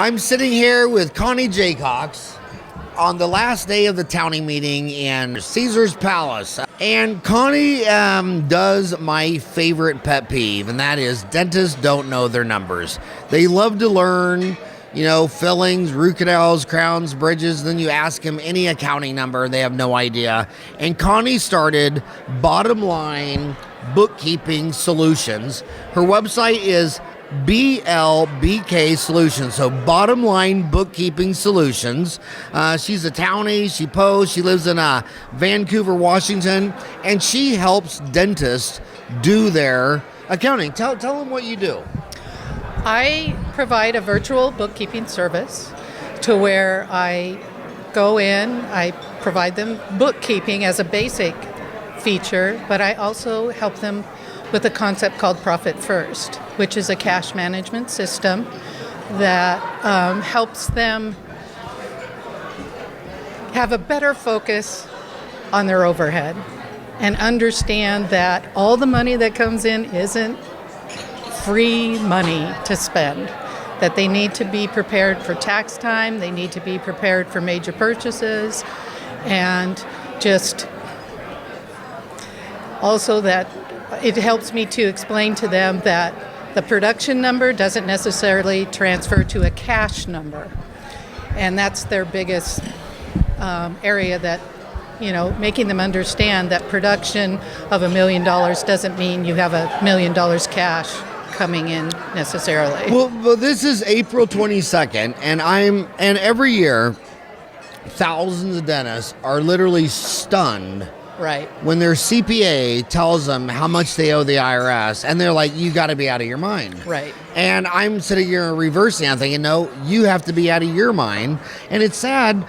I'm sitting here with Connie Jacox on the last day of the townie meeting in Caesar's Palace. And Connie does my favorite pet peeve, and that is dentists don't know their numbers. They love to learn, fillings, root canals, crowns, bridges. Then you ask them any accounting number, they have no idea. And Connie started Bottom Line Bookkeeping Solutions. Her website is BLBK Solutions, so Bottom Line Bookkeeping Solutions. She's a townie, she posts, she lives in Vancouver, Washington, and she helps dentists do their accounting. Tell them what you do. I provide a virtual bookkeeping service to where I go in, I provide them bookkeeping as a basic feature, but I also help them with a concept called Profit First, which is a cash management system that helps them have a better focus on their overhead and understand that all the money that comes in isn't free money to spend, that they need to be prepared for tax time, they need to be prepared for major purchases, and just also that it helps me to explain to them that the production number doesn't necessarily transfer to a cash number. And that's their biggest area, that, making them understand that production of $1 million doesn't mean you have $1 million cash coming in necessarily. Well, this is April 22nd, and every year, thousands of dentists are literally stunned. Right. When their CPA tells them how much they owe the IRS, and they're like, you got to be out of your mind. Right. And I'm sitting here reversing, I'm thinking, no, you have to be out of your mind. And it's sad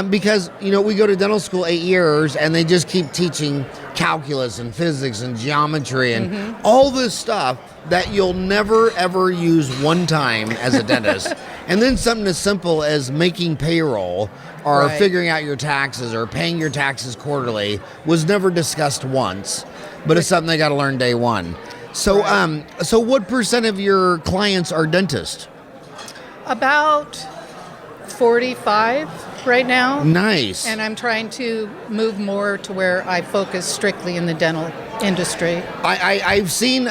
because, we go to dental school 8 years, and they just keep teaching calculus and physics and geometry and all this stuff that you'll never, ever use one time as a dentist. And then something as simple as making payroll or figuring out your taxes or paying your taxes quarterly was never discussed once, but it's something they got to learn day one. So, so what percent of your clients are dentists? About 45 right now. Nice. And I'm trying to move more to where I focus strictly in the dental industry. I've seen,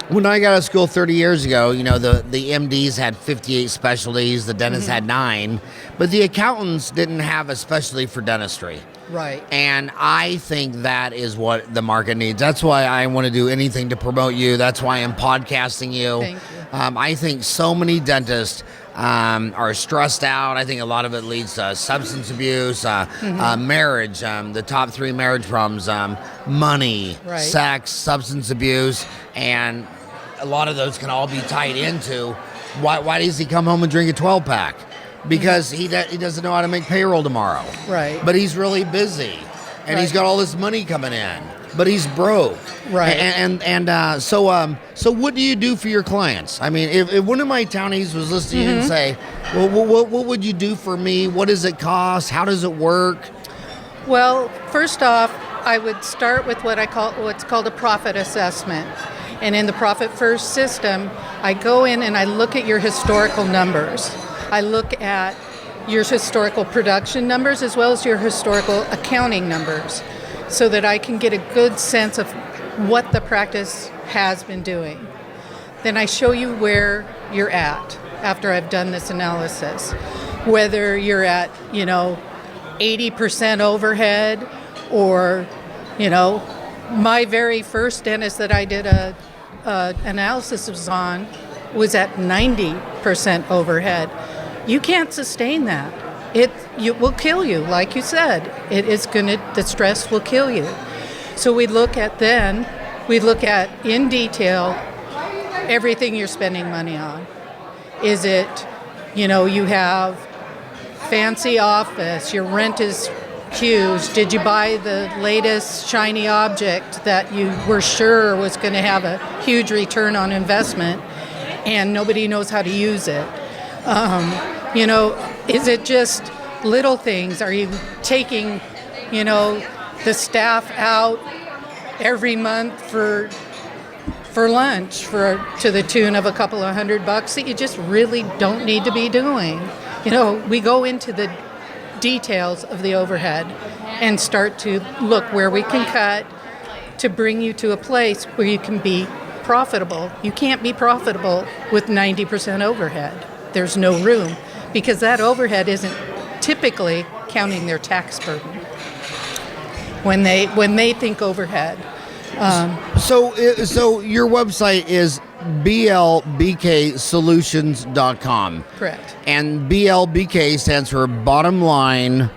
when I got out of school 30 years ago, the MDs had 58 specialties, the dentists had 9, but the accountants didn't have a specialty for dentistry. Right. And I think that is what the market needs. That's why I want to do anything to promote you. That's why I'm podcasting you. Thank you. I think so many dentists are stressed out. I think a lot of it leads to substance abuse, marriage, the top 3 marriage problems, money, sex, substance abuse, and a lot of those can all be tied into why does he come home and drink a 12-pack? Because he doesn't know how to make payroll tomorrow. Right. But he's really busy, and he's got all this money coming in, but he's broke. Right. So what do you do for your clients? I mean, if one of my townies was listening and say, well, what would you do for me? What does it cost? How does it work? Well, first off, I would start with what's called a profit assessment. And in the Profit First system, I go in and I look at your historical numbers. I look at your historical production numbers as well as your historical accounting numbers, so that I can get a good sense of what the practice has been doing. Then I show you where you're at after I've done this analysis, whether you're at, 80% overhead, or, my very first dentist that I did a analysis on was at 90% overhead. You can't sustain that. It will kill you, like you said. The stress will kill you. So we look at in detail everything you're spending money on. Is it, you have fancy office, your rent is huge. Did you buy the latest shiny object that you were sure was going to have a huge return on investment, and nobody knows how to use it? Is it just little things? Are you taking, the staff out every month for for lunch to the tune of a couple of $100 that you just really don't need to be doing. We go into the details of the overhead and start to look where we can cut to bring you to a place where you can be profitable. You can't be profitable with 90% overhead. There's no room, because that overhead isn't typically counting their tax burden when they think overhead. So your website is blbksolutions.com. Correct. And BLBK stands for Bottom Line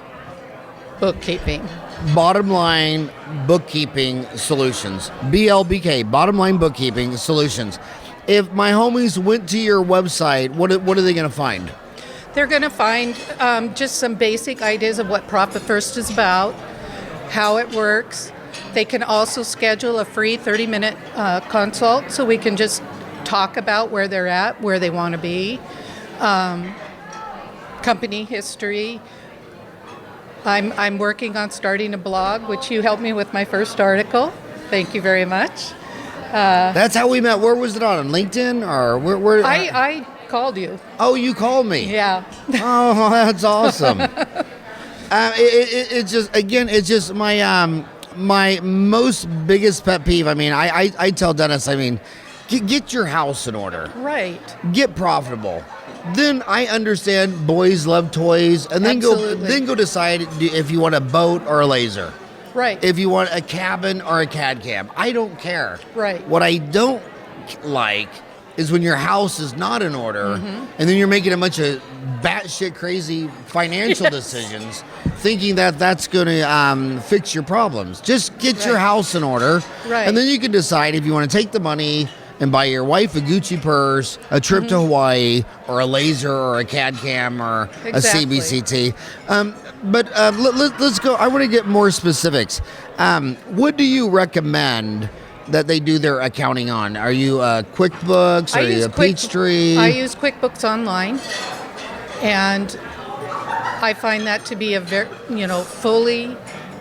Bookkeeping. Bottom Line Bookkeeping Solutions. BLBK, Bottom Line Bookkeeping Solutions. If my homies went to your website, what are they going to find? They're going to find just some basic ideas of what Profit First is about, how it works. They can also schedule a free 30-minute consult so we can just talk about where they're at, where they want to be, company history. I'm working on starting a blog, which you helped me with my first article. Thank you very much. That's how we met. Where was it on LinkedIn or where? I called you. Oh, you called me. Yeah. Oh, that's awesome. It's just my most biggest pet peeve. I mean, I tell dentists, get your house in order. Right. Get profitable. Then I understand boys love toys, and then go decide if you want a boat or a laser. Right. If you want a cabin or a CAD cam. I don't care. Right. What I don't like is when your house is not in order, and then you're making a bunch of batshit crazy financial decisions, thinking that that's going to fix your problems. Just get your house in order, and then you can decide if you want to take the money and buy your wife a Gucci purse, a trip to Hawaii, or a laser, or a CAD cam, or a CBCT. But let's go. I want to get more specifics. What do you recommend that they do their accounting on? Are you QuickBooks? Are you a Peachtree? I use QuickBooks Online, and I find that to be a very, fully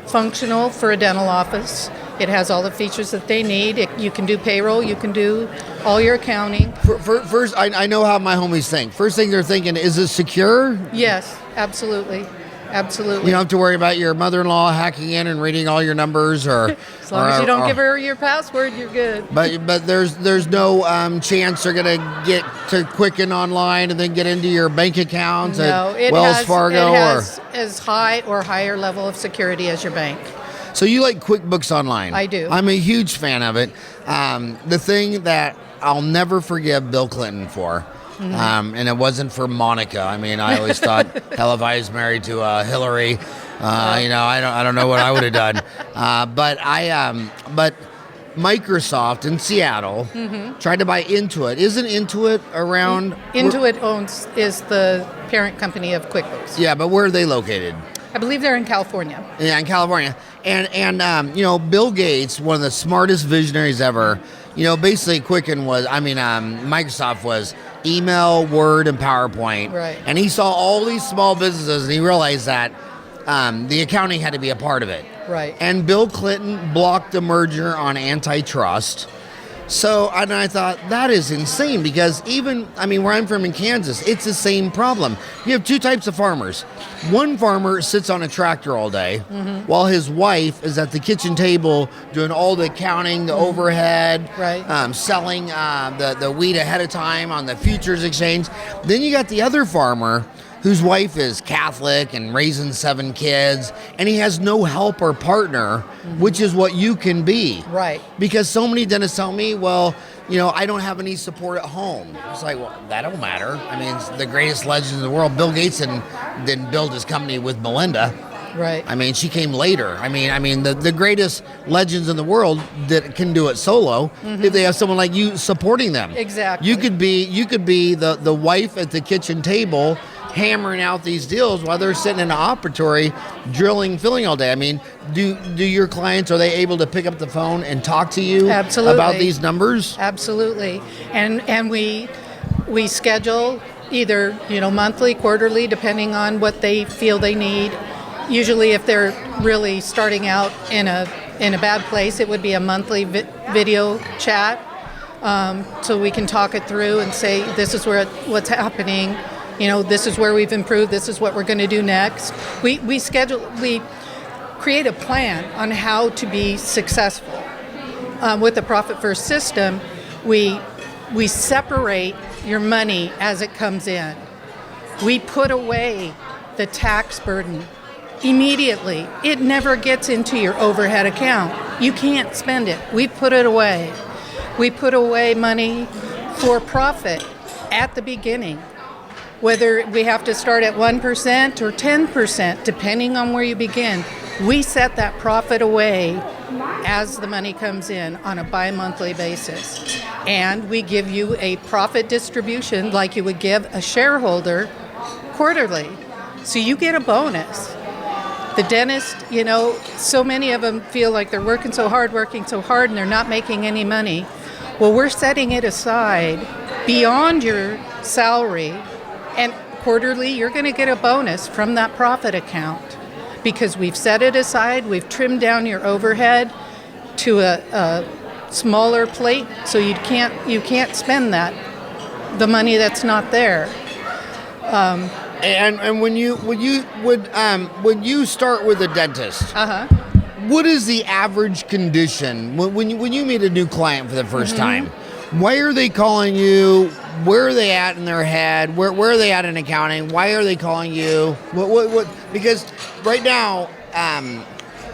functional for a dental office. It has all the features that they need. You can do payroll. You can do all your accounting. First, I know how my homies think. First thing they're thinking, is it secure? Yes, absolutely. Absolutely. You don't have to worry about your mother-in-law hacking in and reading all your numbers, or as long as you don't give her your password, you're good. But there's no chance they're gonna get to Quicken Online and then get into your bank accounts at Wells Fargo. It has as high or higher level of security as your bank. So you like QuickBooks Online? I do. I'm a huge fan of it. The thing that I'll never forgive Bill Clinton for. And it wasn't for Monica. I always thought, hell, if I was married to Hillary, I don't know what I would have done. But Microsoft in Seattle tried to buy Intuit. Isn't Intuit around? Intuit is the parent company of QuickBooks. Yeah, but where are they located? I believe they're in California. Yeah, in California. And Bill Gates, one of the smartest visionaries ever, basically Quicken was, Microsoft was email, Word, and PowerPoint. Right. And he saw all these small businesses, and he realized that the accounting had to be a part of it. Right. And Bill Clinton blocked the merger on antitrust. So and I thought, that is insane, because even, where I'm from in Kansas, it's the same problem. You have two types of farmers. One farmer sits on a tractor all day, while his wife is at the kitchen table doing all the accounting, the overhead, selling the wheat ahead of time on the futures exchange. Then you got the other farmer whose wife is Catholic and raising 7 kids, and he has no help or partner, which is what you can be. Right. Because so many dentists tell me, well, I don't have any support at home. It's like, well, that don't matter. It's the greatest legend in the world. Bill Gates didn't build his company with Melinda. Right. She came later. The greatest legends in the world that can do it solo if they have someone like you supporting them. Exactly. You could be the wife at the kitchen table hammering out these deals while they're sitting in an operatory filling all day. Do your clients, are they able to pick up the phone and talk to you about these numbers? Absolutely. And we schedule either, monthly, quarterly, depending on what they feel they need. Usually if they're really starting out in a bad place, it would be a monthly video chat. so we can talk it through and say, this is what's happening. This is where we've improved. This is what we're going to do next. We create a plan on how to be successful. With the Profit First system, we separate your money as it comes in. We put away the tax burden immediately. It never gets into your overhead account. You can't spend it. We put it away. We put away money for profit at the beginning. Whether we have to start at 1% or 10%, depending on where you begin, we set that profit away as the money comes in on a bi-monthly basis. And we give you a profit distribution like you would give a shareholder quarterly. So you get a bonus. The dentist, so many of them feel like they're working so hard, and they're not making any money. Well, we're setting it aside beyond your salary, and quarterly you're going to get a bonus from that profit account because we've set it aside, we've trimmed down your overhead to a smaller plate, so you can't spend the money that's not there. And when you start with a dentist, what is the average condition when you meet a new client for the first time? Why are they calling you? Where are they at in their head? Where are they at in accounting? Why are they calling you? What? Because right now,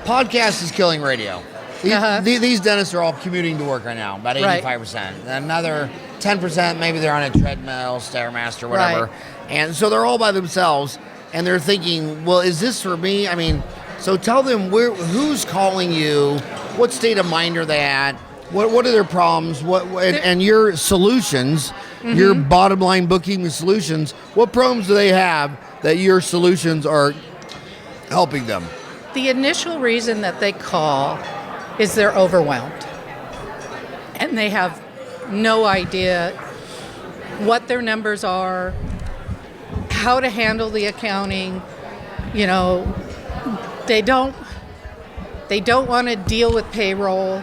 podcast is killing radio. These dentists are all commuting to work right now, about 85%. Another 10%, maybe they're on a treadmill, Stairmaster, whatever. Right. And so they're all by themselves, and they're thinking, well, is this for me? I mean, so tell them who's calling you, what state of mind are they at, what are their problems, and your solutions, your bottom line booking solutions, what problems do they have that your solutions are helping them? The initial reason that they call is they're overwhelmed, and they have no idea what their numbers are, how to handle the accounting. They don't want to deal with payroll.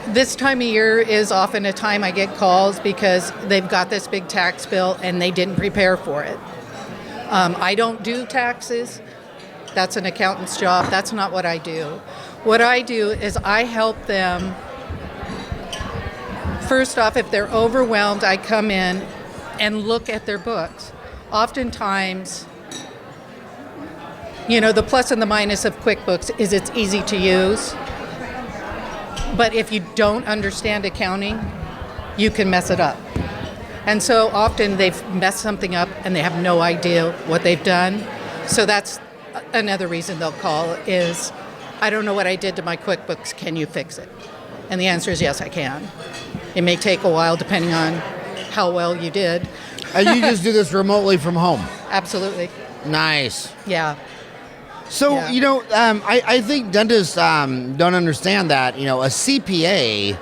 This time of year is often a time I get calls because they've got this big tax bill and they didn't prepare for it. I don't do taxes. That's an accountant's job. That's not what I do. What I do is I help them. First off, if they're overwhelmed, I come in and look at their books. Oftentimes, the plus and the minus of QuickBooks is it's easy to use. But if you don't understand accounting, you can mess it up. And so often they've messed something up and they have no idea what they've done. So that's another reason they'll call is, I don't know what I did to my QuickBooks, can you fix it? And the answer is yes, I can. It may take a while depending on how well you did. And you just do this remotely from home? Absolutely. Nice. Yeah. So, I think dentists don't understand that, a CPA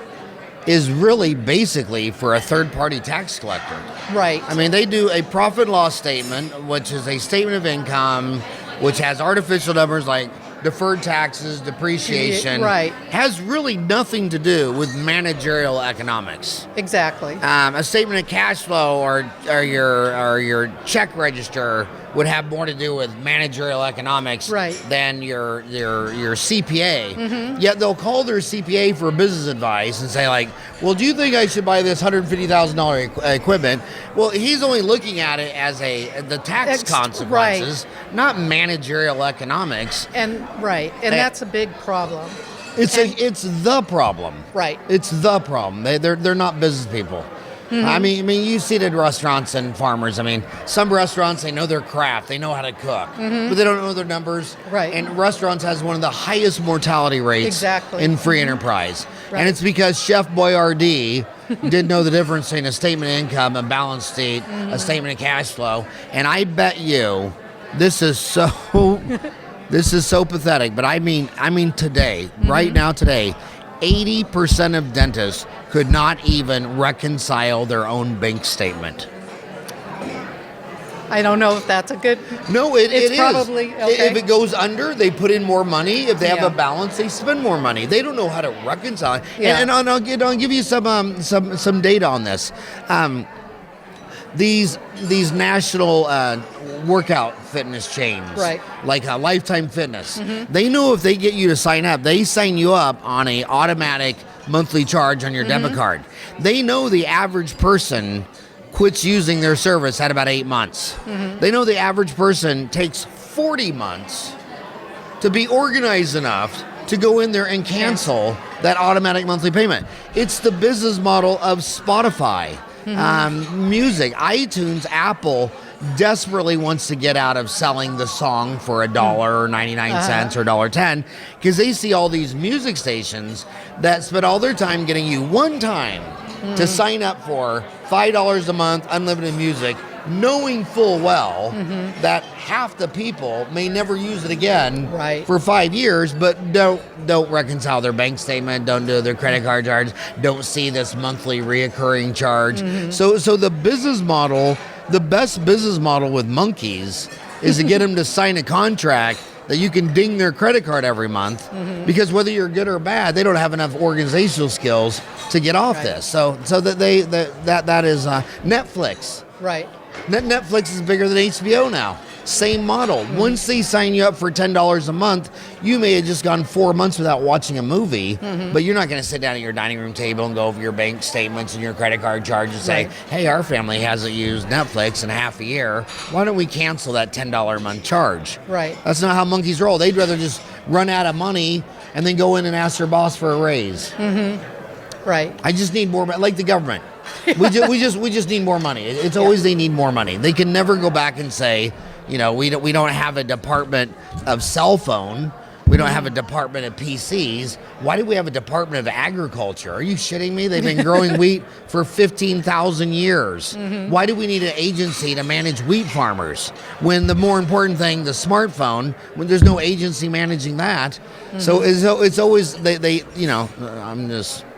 is really basically for a third-party tax collector. Right. I mean, they do a profit and loss statement, which is a statement of income, which has artificial numbers like deferred taxes, depreciation. Right. Has really nothing to do with managerial economics. Exactly. A statement of cash flow or your check register would have more to do with managerial economics than your CPA. Yet they'll call their CPA for business advice and say like, well, do you think I should buy this $150,000 equipment? Well, he's only looking at it as the tax consequences, not managerial economics. And that's a big problem. It's the problem. Right. It's the problem. They're not business people. I mean, you see it at restaurants and farmers. I mean, some restaurants, they know their craft. They know how to cook. But they don't know their numbers. Right. And restaurants has one of the highest mortality rates in free enterprise. Right. And it's because Chef Boyardee didn't know the difference between a statement of income, a balance sheet, a statement of cash flow. And I bet you this is so pathetic. But I mean today, right now today, 80% of dentists could not even reconcile their own bank statement. I don't know if that's a good. No, it's it is. Probably okay. If it goes under, they put in more money. If they have Yeah. a balance, they spend more money. They don't know how to reconcile it. Yeah. And I'll give you some data on this. These national workout fitness chains, Right. like Lifetime Fitness, they know if they get you to sign up, they sign you up on a automatic monthly charge on your debit card. They know the average person quits using their service at about 8 months. They know the average person takes 40 months to be organized enough to go in there and cancel that automatic monthly payment. It's the business model of Spotify, music, iTunes, Apple desperately wants to get out of selling the song for $1.99 or $1.10 because they see all these music stations that spend all their time getting you one time to sign up for $5 a month, unlimited music, knowing full well that half the people may never use it again for 5 years, but don't reconcile their bank statement, don't do their credit card charge, don't see this monthly reoccurring charge. So the business model, the best business model with monkeys is to get them to sign a contract that you can ding their credit card every month because whether you're good or bad, they don't have enough organizational skills to get off this. So that that is Netflix. Right. Netflix is bigger than HBO now. Same model. Once they sign you up for $10 a month, you may have just gone 4 months without watching a movie, but you're not going to sit down at your dining room table and go over your bank statements and your credit card charges and say, hey, our family hasn't used Netflix in half a year. Why don't we cancel that $10 a month charge? Right. That's not how monkeys roll. They'd rather just run out of money and then go in and ask their boss for a raise. Right. I just need more, like the government. We just need more money. It's always they need more money. They can never go back and say, you know, we don't have a department of cell phone. We don't have a department of PCs. Why do we have a department of agriculture? Are you shitting me? They've been growing wheat for 15,000 years. Why do we need an agency to manage wheat farmers when the more important thing, the smartphone, when there's no agency managing that? So it's always they you know,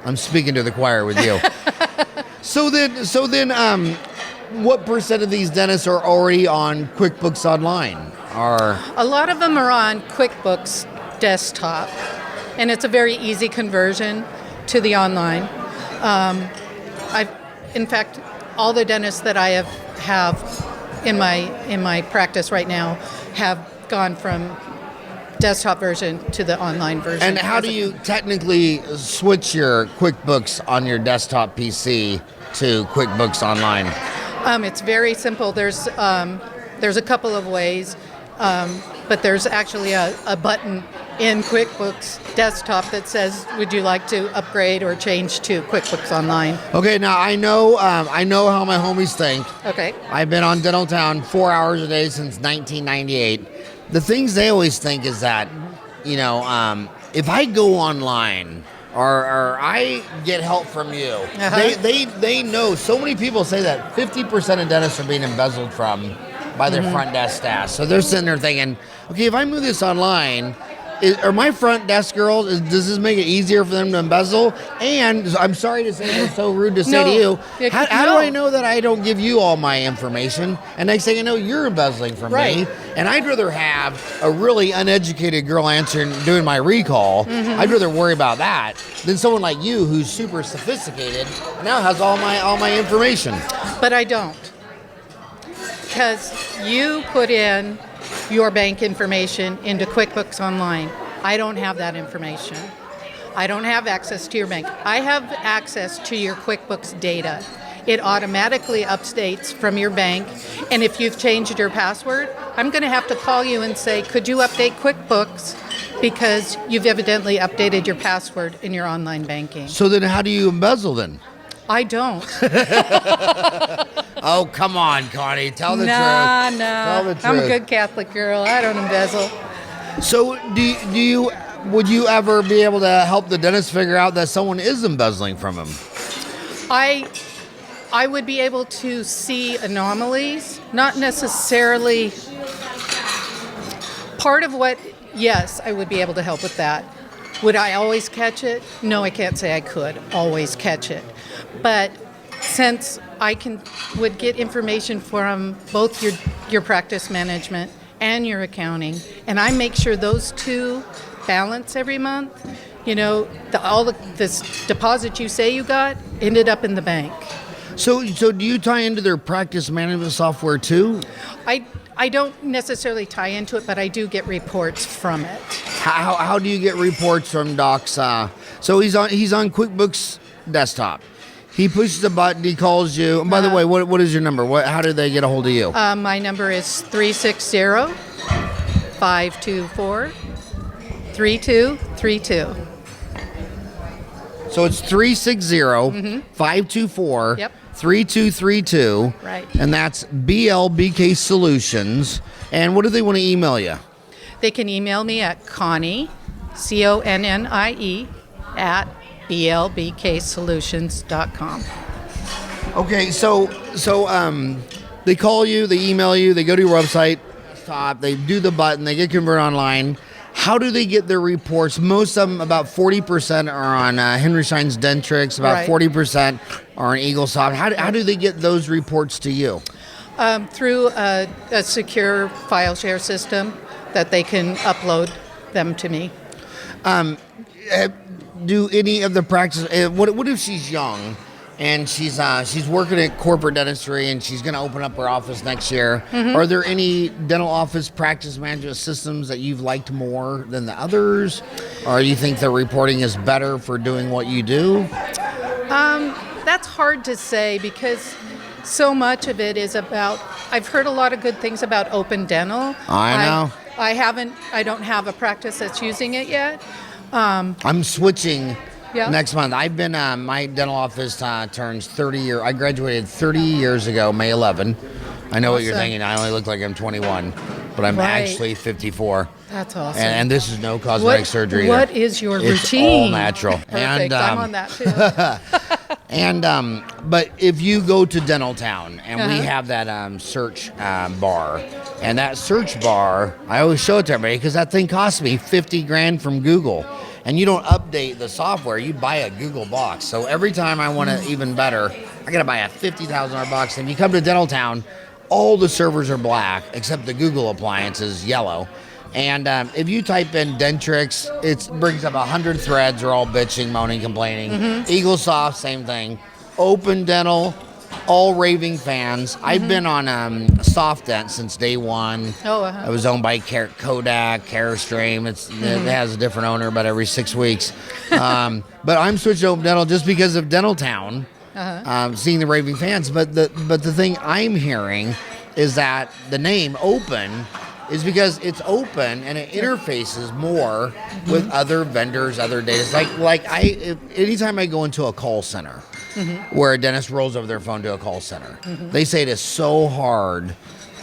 I'm speaking to the choir with you. So then, what percent of these dentists are already on QuickBooks Online? A lot of them are on QuickBooks Desktop, and it's a very easy conversion to the online. In fact, all the dentists that I have in my practice right now have gone from desktop version to the online version. And how do you technically switch your QuickBooks on your desktop PC to QuickBooks Online? It's very simple. There's a couple of ways, but there's actually a button in QuickBooks Desktop that says, "Would you like to upgrade or change to QuickBooks Online?" Okay, now I know how my homies think. Okay. I've been on Dental Town 4 hours a day since 1998. The things they always think is that, you know, if I go online or I get help from you, they know. So many people say that 50% of dentists are being embezzled from by their front desk staff. So they're sitting there thinking, okay, if I move this online, are my front desk girls, does this make it easier for them to embezzle? And I'm sorry to say, it's so rude to say to you, how do I know that I don't give you all my information? And next thing I know, you're embezzling from me. And I'd rather have a really uneducated girl doing my recall. I'd rather worry about that than someone like you who's super sophisticated and now has all my information. But I don't. Because you put in your bank information into QuickBooks Online. I don't have that information. I don't have access to your bank. I have access to your QuickBooks data. It automatically updates from your bank, and if you've changed your password, I'm going to have to call you and say, could you update QuickBooks because you've evidently updated your password in your online banking. So then how do you embezzle then? I don't. Oh, come on, Connie. Tell the truth. Nah. Tell the truth. I'm a good Catholic girl. I don't embezzle. So would you ever be able to help the dentist figure out that someone is embezzling from him? I would be able to see anomalies, not necessarily part of what, yes, I would be able to help with that. Would I always catch it? No, I can't say I could always catch it. But since I would get information from both your practice management and your accounting, and I make sure those two balance every month. All the this deposit you say you got ended up in the bank. So do you tie into their practice management software too? I don't necessarily tie into it, but I do get reports from it. How do you get reports from docs? So he's on QuickBooks Desktop. He pushes a button. He calls you. And by the way, what is your number? How did they get a hold of you? My number is 360-524-3232. So it's 360-524. Yep. 3232. Right. And that's BLBK Solutions. And what do they want to email you? They can email me at Connie, CONNIE, at blbksolutions.com. Okay, so they call you, they email you, they go to your website, they do the button, they get converted online. How do they get their reports? Most of them, about 40% are on Henry Schein's Dentrix, about 40% are on EagleSoft. How do they get those reports to you? Through a secure file share system that they can upload them to me. Do any of the practice? What if she's young and she's working at corporate dentistry and she's going to open up her office next year? Mm-hmm. Are there any dental office practice management systems that you've liked more than the others, or you think the reporting is better for doing what you do? That's hard to say because so much of it is about. I've heard a lot of good things about Open Dental. I know. I don't have a practice that's using it yet. I'm switching Yeah. next month. I've been, my dental office turns 30 years. I graduated 30 years ago, May 11. I know what you're thinking. I only look like I'm 21, but I'm actually 54. That's awesome. And this is no cosmetic surgery. What is your routine? It's all natural. Perfect. And, I'm on that too. But if you go to Dental Town and we have that search bar, and that search bar, I always show it to everybody because that thing cost me $50,000 from Google. And you don't update the software, you buy a Google box. So every time I want it even better, I gotta buy a $50,000 box. And you come to Dental Town, all the servers are black, except the Google appliance is yellow. And if you type in Dentrix, it brings up 100 threads. They're all bitching, moaning, complaining. Mm-hmm. EagleSoft, same thing. Open Dental, all raving fans. Mm-hmm. I've been on SoftDent since day one. It was owned by Kodak, Carestream. It has a different owner about every 6 weeks. But I'm switched to Open Dental just because of Dental Town, seeing the raving fans. But the thing I'm hearing is that the name Open is because it's open and it interfaces more with other vendors, other data. Anytime I go into a call center where a dentist rolls over their phone to a call center, they say it is so hard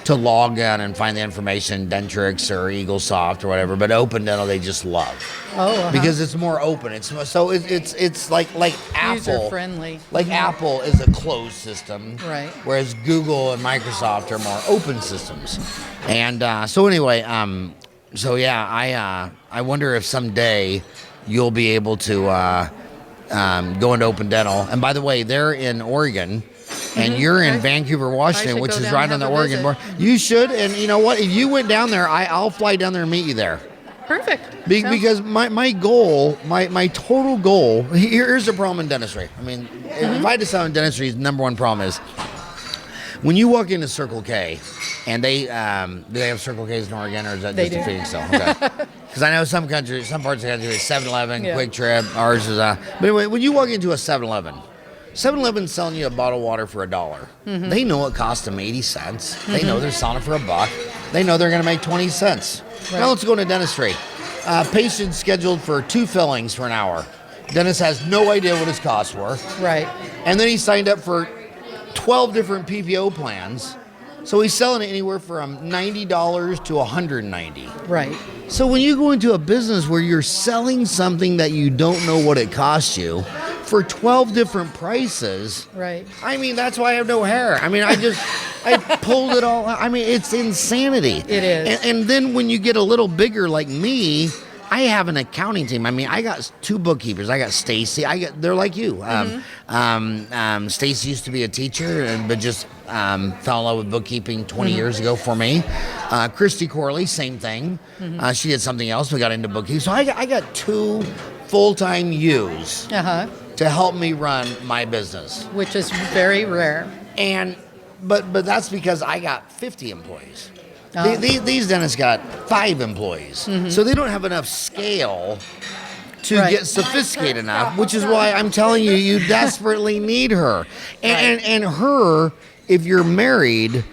to log in and find the information, Dentrix or EagleSoft or whatever, but Open Dental they just love. Because it's more open. It's like Apple. User friendly. Like Apple is a closed system, right? Whereas Google and Microsoft are more open systems. And so anyway, I wonder if someday you'll be able to go into Open Dental. And by the way, they're in Oregon. And you're in Vancouver, Washington, which is right on the Oregon border. You should, and you know what? If you went down there, I'll fly down there and meet you there. Perfect. Because my goal, my total goal, here's the problem in dentistry. I mean, if I had to sell in dentistry, the number one problem is when you walk into Circle K, and do they have Circle K's in Oregon, or is that just a Phoenix still? Okay. Because I know some parts of the country, 7-Eleven, Quick Trip, ours is But anyway, when you walk into a 7-Eleven, 7-Eleven's selling you a bottle of water for $1. Mm-hmm. They know it costs them 80 cents. Mm-hmm. They know they're selling it for $1. They know they're going to make 20 cents. Right. Now let's go into dentistry. Patient scheduled for 2 fillings for an hour. Dentist has no idea what his costs were. Right. And then he signed up for 12 different PPO plans. So he's selling it anywhere from $90 to $190. Right. So when you go into a business where you're selling something that you don't know what it costs you for 12 different prices, right? I mean, that's why I have no hair. I mean, I pulled it all out. I mean, it's insanity. It is. And then when you get a little bigger like me, I have an accounting team. I mean, I got 2 bookkeepers. I got Stacy. They're like you. Stacy used to be a teacher, but just fell in love with bookkeeping 20 years ago for me. Christy Corley, same thing. She did something else. We got into bookkeeping. So I got 2 full-time U's to help me run my business, which is very rare. And but that's because I got 50 employees. These dentists got 5 employees, so they don't have enough scale to get sophisticated enough, which is why I'm telling you, you desperately need her. And her, if you're married,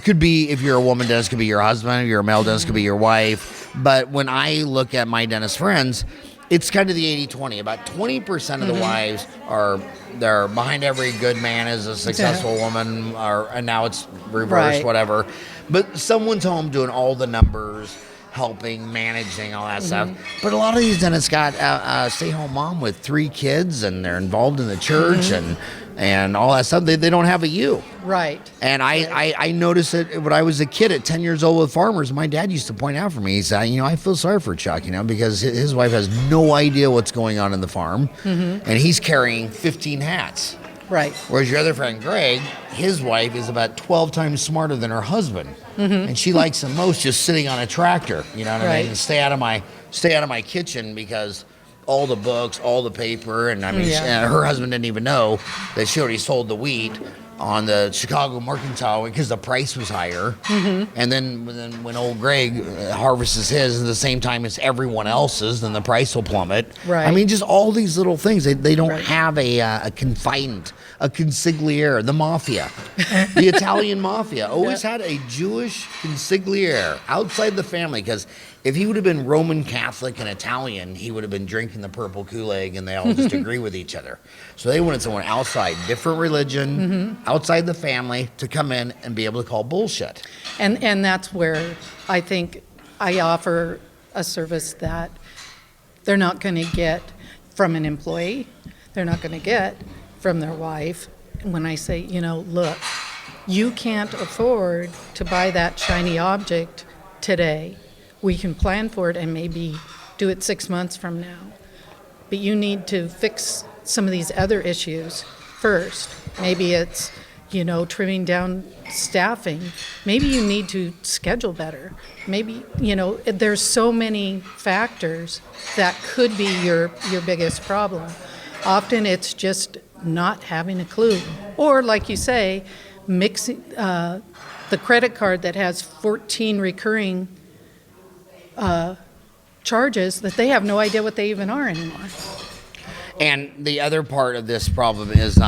could be, if you're a woman dentist, could be your husband. If you're a male dentist, could be your wife. But when I look at my dentist friends, it's kind of the 80-20. About 20% of the wives they're behind every good man is a successful woman, and now it's reversed, whatever. But someone's home doing all the numbers, helping, managing, all that stuff. But a lot of these dentists got a stay-home mom with 3 kids, and they're involved in the church and all that stuff. They don't have a you. Right. And I noticed it when I was a kid at 10 years old with farmers. My dad used to point out for me, he said, I feel sorry for Chuck, because his wife has no idea what's going on in the farm, and he's carrying 15 hats. Right. Whereas your other friend, Greg, his wife is about 12 times smarter than her husband. And she likes him most just sitting on a tractor, you know what I mean? And stay out of my kitchen because all the books, all the paper, and I mean, her husband didn't even know that she already sold the wheat on the Chicago Mercantile because the price was higher. And then when old Greg harvests his at the same time as everyone else's, then the price will plummet. Right. I mean, just all these little things. They don't have a confinement, a consigliere, the mafia. The Italian mafia always had a Jewish consigliere outside the family, because if he would have been Roman Catholic and Italian, he would have been drinking the purple Kool-Aid, and they all just agree with each other. So they wanted someone outside, different religion, outside the family, to come in and be able to call bullshit. And that's where I think I offer a service that they're not going to get from an employee. They're not going to get from their wife. When I say, look, you can't afford to buy that shiny object today. We can plan for it and maybe do it 6 months from now. But you need to fix some of these other issues first. Maybe it's, trimming down staffing. Maybe you need to schedule better. Maybe, there's so many factors that could be your biggest problem. Often it's just not having a clue. Or, like you say, mixing the credit card that has 14 recurring charges that they have no idea what they even are anymore. And the other part of this problem is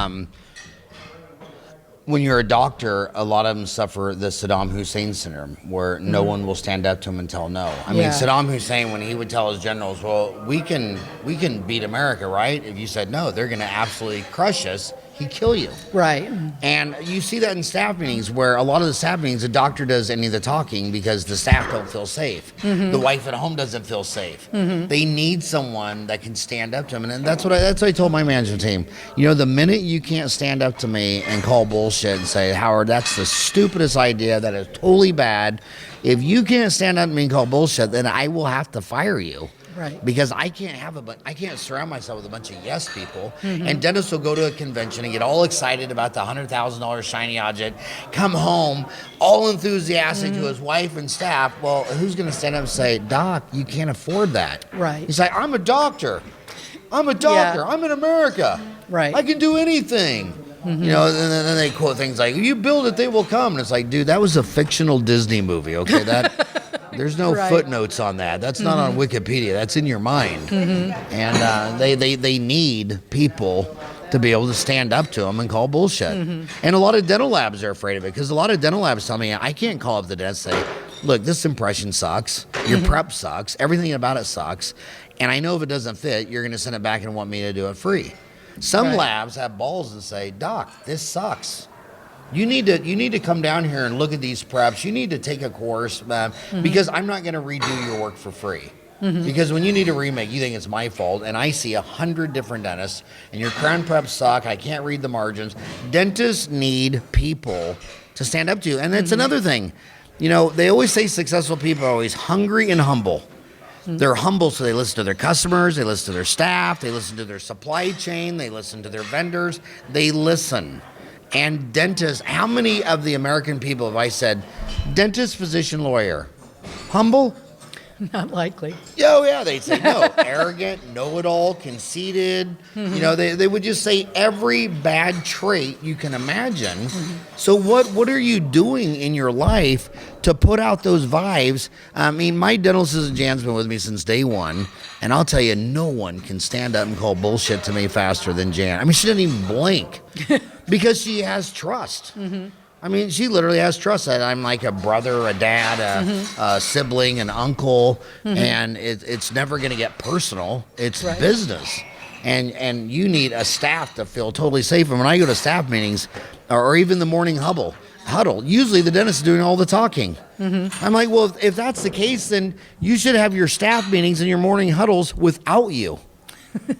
when you're a doctor, a lot of them suffer the Saddam Hussein syndrome, where no one will stand up to him and tell no. I mean, Saddam Hussein, when he would tell his generals, well, we can beat America, right? If you said no, they're going to absolutely crush us. He'd kill you. Right. And you see that in staff meetings, where a lot of the staff meetings, the doctor does any of the talking because the staff don't feel safe. The wife at home doesn't feel safe. They need someone that can stand up to them. And that's what I told my management team. The minute you can't stand up to me and call bullshit and say, Howard, that's the stupidest idea, that is totally bad. If you can't stand up to me and call bullshit, then I will have to fire you. Right. Because I can't surround myself with a bunch of yes people. And dentists will go to a convention and get all excited about the $100,000 shiny object, come home all enthusiastic to his wife and staff. Well, who's going to stand up and say, Doc, you can't afford that? Right. He's like, I'm a doctor. I'm in America. Right. I can do anything. And then they quote things like, you build it, they will come. And it's like, dude, that was a fictional Disney movie, okay? There's no footnotes on that. That's not on Wikipedia. That's in your mind. And they need people to be able to stand up to them and call bullshit. And a lot of dental labs are afraid of it, because a lot of dental labs tell me, I can't call up the dentist and say, look, this impression sucks. Your prep sucks. Everything about it sucks. And I know if it doesn't fit, you're going to send it back and want me to do it free. Some labs have balls and say, Doc, this sucks. You need to come down here and look at these preps. You need to take a course, because I'm not going to redo your work for free. Because when you need a remake, you think it's my fault, and I see 100 different dentists, and your crown preps suck. I can't read the margins. Dentists need people to stand up to, and that's another thing. They always say successful people are always hungry and humble. They're humble, so they listen to their customers, they listen to their staff, they listen to their supply chain, they listen to their vendors, they listen. And dentists, how many of the American people have I said, dentist, physician, lawyer? Humble? Not likely. Oh, yeah, they'd say no. Arrogant, know-it-all, conceited. You know, they would just say every bad trait you can imagine. So what are you doing in your life to put out those vibes? I mean, my dental assistant Jan's been with me since day one, and I'll tell you, no one can stand up and call bullshit to me faster than Jan. I mean, she doesn't even blink because she has trust. I mean, she literally has trust that I'm like a brother, a dad, a sibling, an uncle, and it's never going to get personal. It's business. And you need a staff to feel totally safe. And when I go to staff meetings or even the morning huddle, usually the dentist is doing all the talking. I'm like, well, if that's the case, then you should have your staff meetings and your morning huddles without you.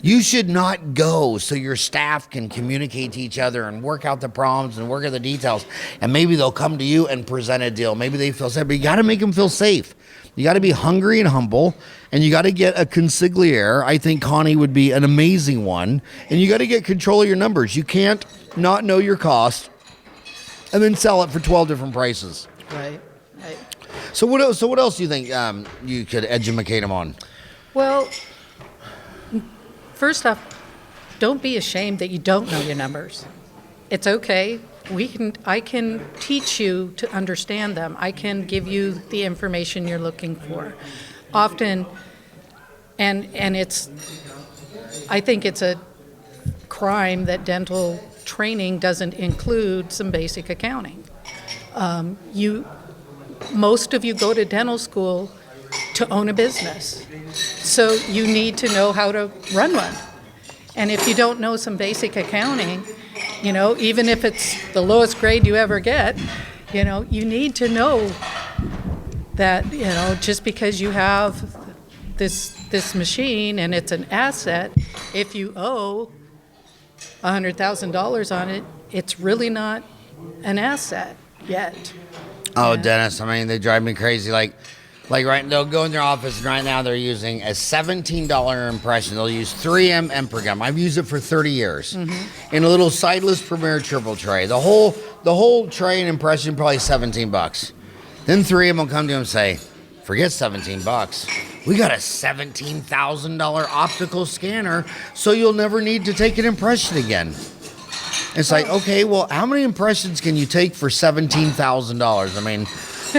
You should not go so your staff can communicate to each other and work out the problems and work out the details. And maybe they'll come to you and present a deal. Maybe they feel safe, but you got to make them feel safe. You got to be hungry and humble, and you got to get a consigliere. I think Connie would be an amazing one. And you got to get control of your numbers. You can't not know your cost and then sell it for 12 different prices. Right. So what else do you think you could educate them on? Well, first off, don't be ashamed that you don't know your numbers. It's okay. I can teach you to understand them. I can give you the information you're looking for. Often, and I think it's a crime that dental training doesn't include some basic accounting. Most of you go to dental school to own a business. So you need to know how to run one. And if you don't know some basic accounting, even if it's the lowest grade you ever get, you need to know that, just because you have this machine and it's an asset, if you owe $100,000 on it, it's really not an asset yet. Oh, Dennis, I mean, they drive me crazy. Like they'll go in their office, and right now they're using a $17 impression. They'll use 3M Empergum. I've used it for 30 years. In a little sideless Premier triple tray. The whole tray and impression probably $17. Then 3M will come to him and say, forget $17. We got a $17,000 optical scanner, so you'll never need to take an impression again. It's like, okay, well, how many impressions can you take for $17,000? I mean,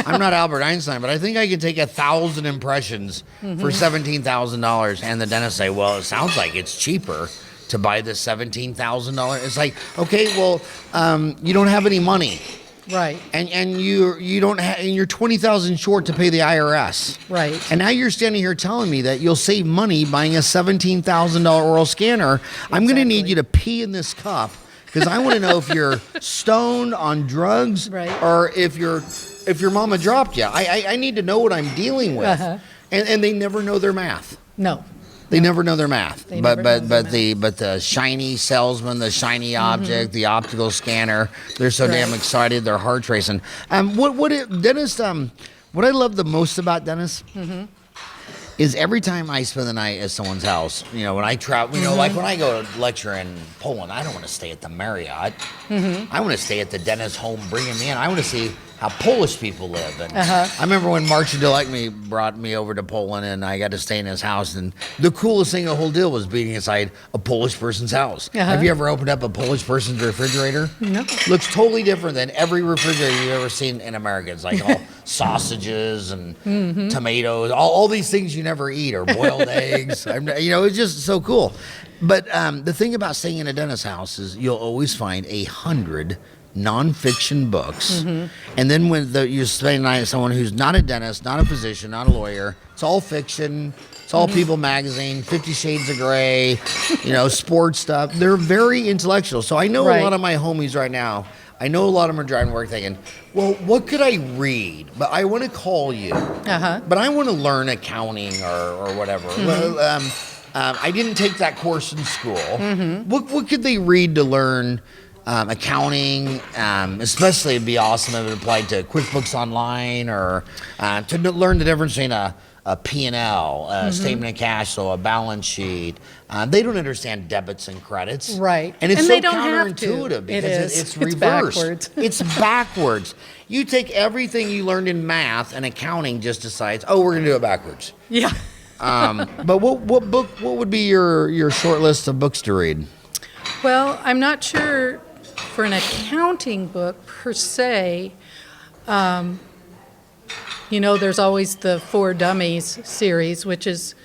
I'm not Albert Einstein, but I think I can take 1,000 impressions for $17,000. And the dentist say, well, it sounds like it's cheaper to buy this $17,000. It's like, okay, well, you don't have any money. Right. And you don't have, and you're $20,000 short to pay the IRS. Right. And now you're standing here telling me that you'll save money buying a $17,000 oral scanner. I'm going to need you to pee in this cup because I want to know if you're stoned on drugs or if your mama dropped you. I need to know what I'm dealing with. And they never know their math. No. They never know their math. But But the shiny salesman, the shiny object, the optical scanner, they're so damn excited, their heart's racing. What I love the most about Dennis is every time I spend the night at someone's house, when I travel, like when I go to lecture in Poland, I don't want to stay at the Marriott. I want to stay at the dentist home, bring him in. I want to see how Polish people live. And I remember when Marcia Delectme brought me over to Poland and I got to stay in his house. And the coolest thing of the whole deal was being inside a Polish person's house. Have you ever opened up a Polish person's refrigerator? No. Looks totally different than every refrigerator you've ever seen in America. It's like all sausages and tomatoes, all these things you never eat, or boiled eggs. It's just so cool. But the thing about staying in a dentist's house is you'll always find 100 nonfiction books. And then when you're spending the night with someone who's not a dentist, not a physician, not a lawyer, it's all fiction. It's all People magazine, 50 Shades of Grey, sports stuff. They're very intellectual. So I know a lot of my homies right now, I know a lot of them are driving to work thinking, well, what could I read? But I want to call you. But I want to learn accounting or whatever. I didn't take that course in school. What could they read to learn accounting? Especially it'd be awesome if it applied to QuickBooks Online or to learn the difference between a a P&L, a statement of cash flow, a balance sheet. They don't understand debits and credits. Right. And it's And so they don't have to. counterintuitive because It is. it's It's reversed. backwards. It's backwards. You take everything you learned in math and accounting just decides, oh, we're going to do it backwards. Yeah. But what would be your short list of books to read? Well, I'm not sure for an accounting book per se. There's always the For Dummies series, which is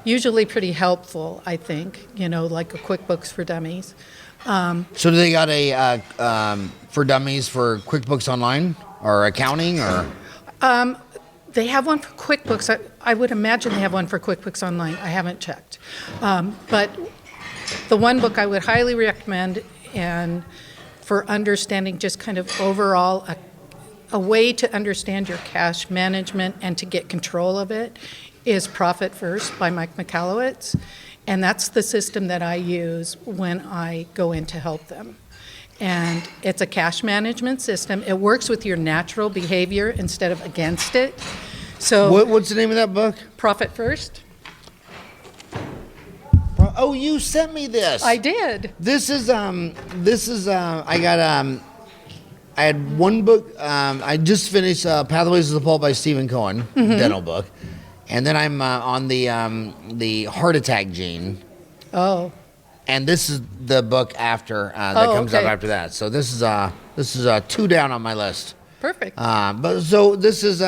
usually pretty helpful, I think, like a QuickBooks for Dummies. So do they got a for dummies for QuickBooks Online or accounting or? They have one for QuickBooks. I would imagine they have one for QuickBooks Online. I haven't checked. But the one book I would highly recommend, and for understanding just kind of overall a way to understand your cash management and to get control of it, is Profit First by Mike Michalowicz. And that's the system that I use when I go in to help them. And it's a cash management system. It works with your natural behavior instead of against it. So What's the name of that book? Profit First. Oh, you sent me this. I did. I had one book. I just finished Pathways to the Pulp by Stephen Cohen, dental book, and then I'm on the heart attack gene. Oh. And this is the book after that comes up after that. So this is 2 down on my list. Perfect. But so this is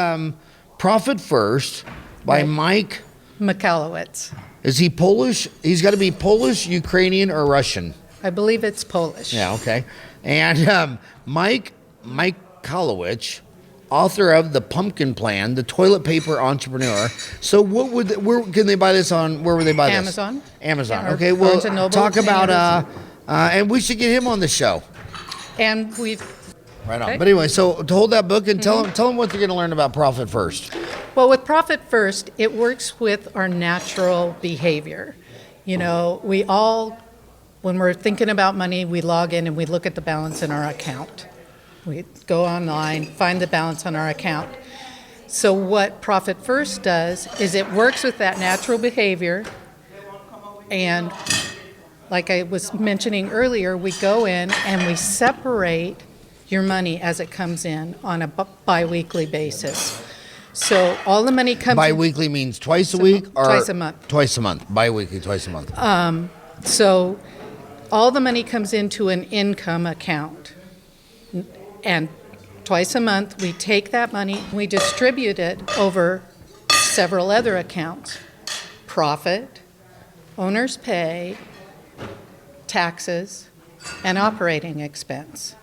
Profit First by Mike Michalowicz. Is he Polish? He's got to be Polish, Ukrainian, or Russian. I believe it's Polish. Yeah. Okay. And Mike Michalowicz, author of The Pumpkin Plan, The Toilet Paper Entrepreneur. So where can they buy this on? Where would they buy this? Amazon. Amazon. Yeah, Okay. Well, Barnes and Noble, talk about and we should get him on the show. And we've. Right on. Okay. But anyway, so to hold that book and tell them what they're going to learn about Profit First. Well, with Profit First, it works with our natural behavior. We all, when we're thinking about money, we log in and we look at the balance in our account. We go online, find the balance on our account. So what Profit First does is it works with that natural behavior. And like I was mentioning earlier, we go in and we separate your money as it comes in on a bi-weekly basis. So all the money comes Bi-weekly means twice a week or twice a month. Twice a month. Bi-weekly, twice a month. So all the money comes into an income account. And twice a month, we take that money, we distribute it over several other accounts. Profit, owner's pay, taxes, and operating expense.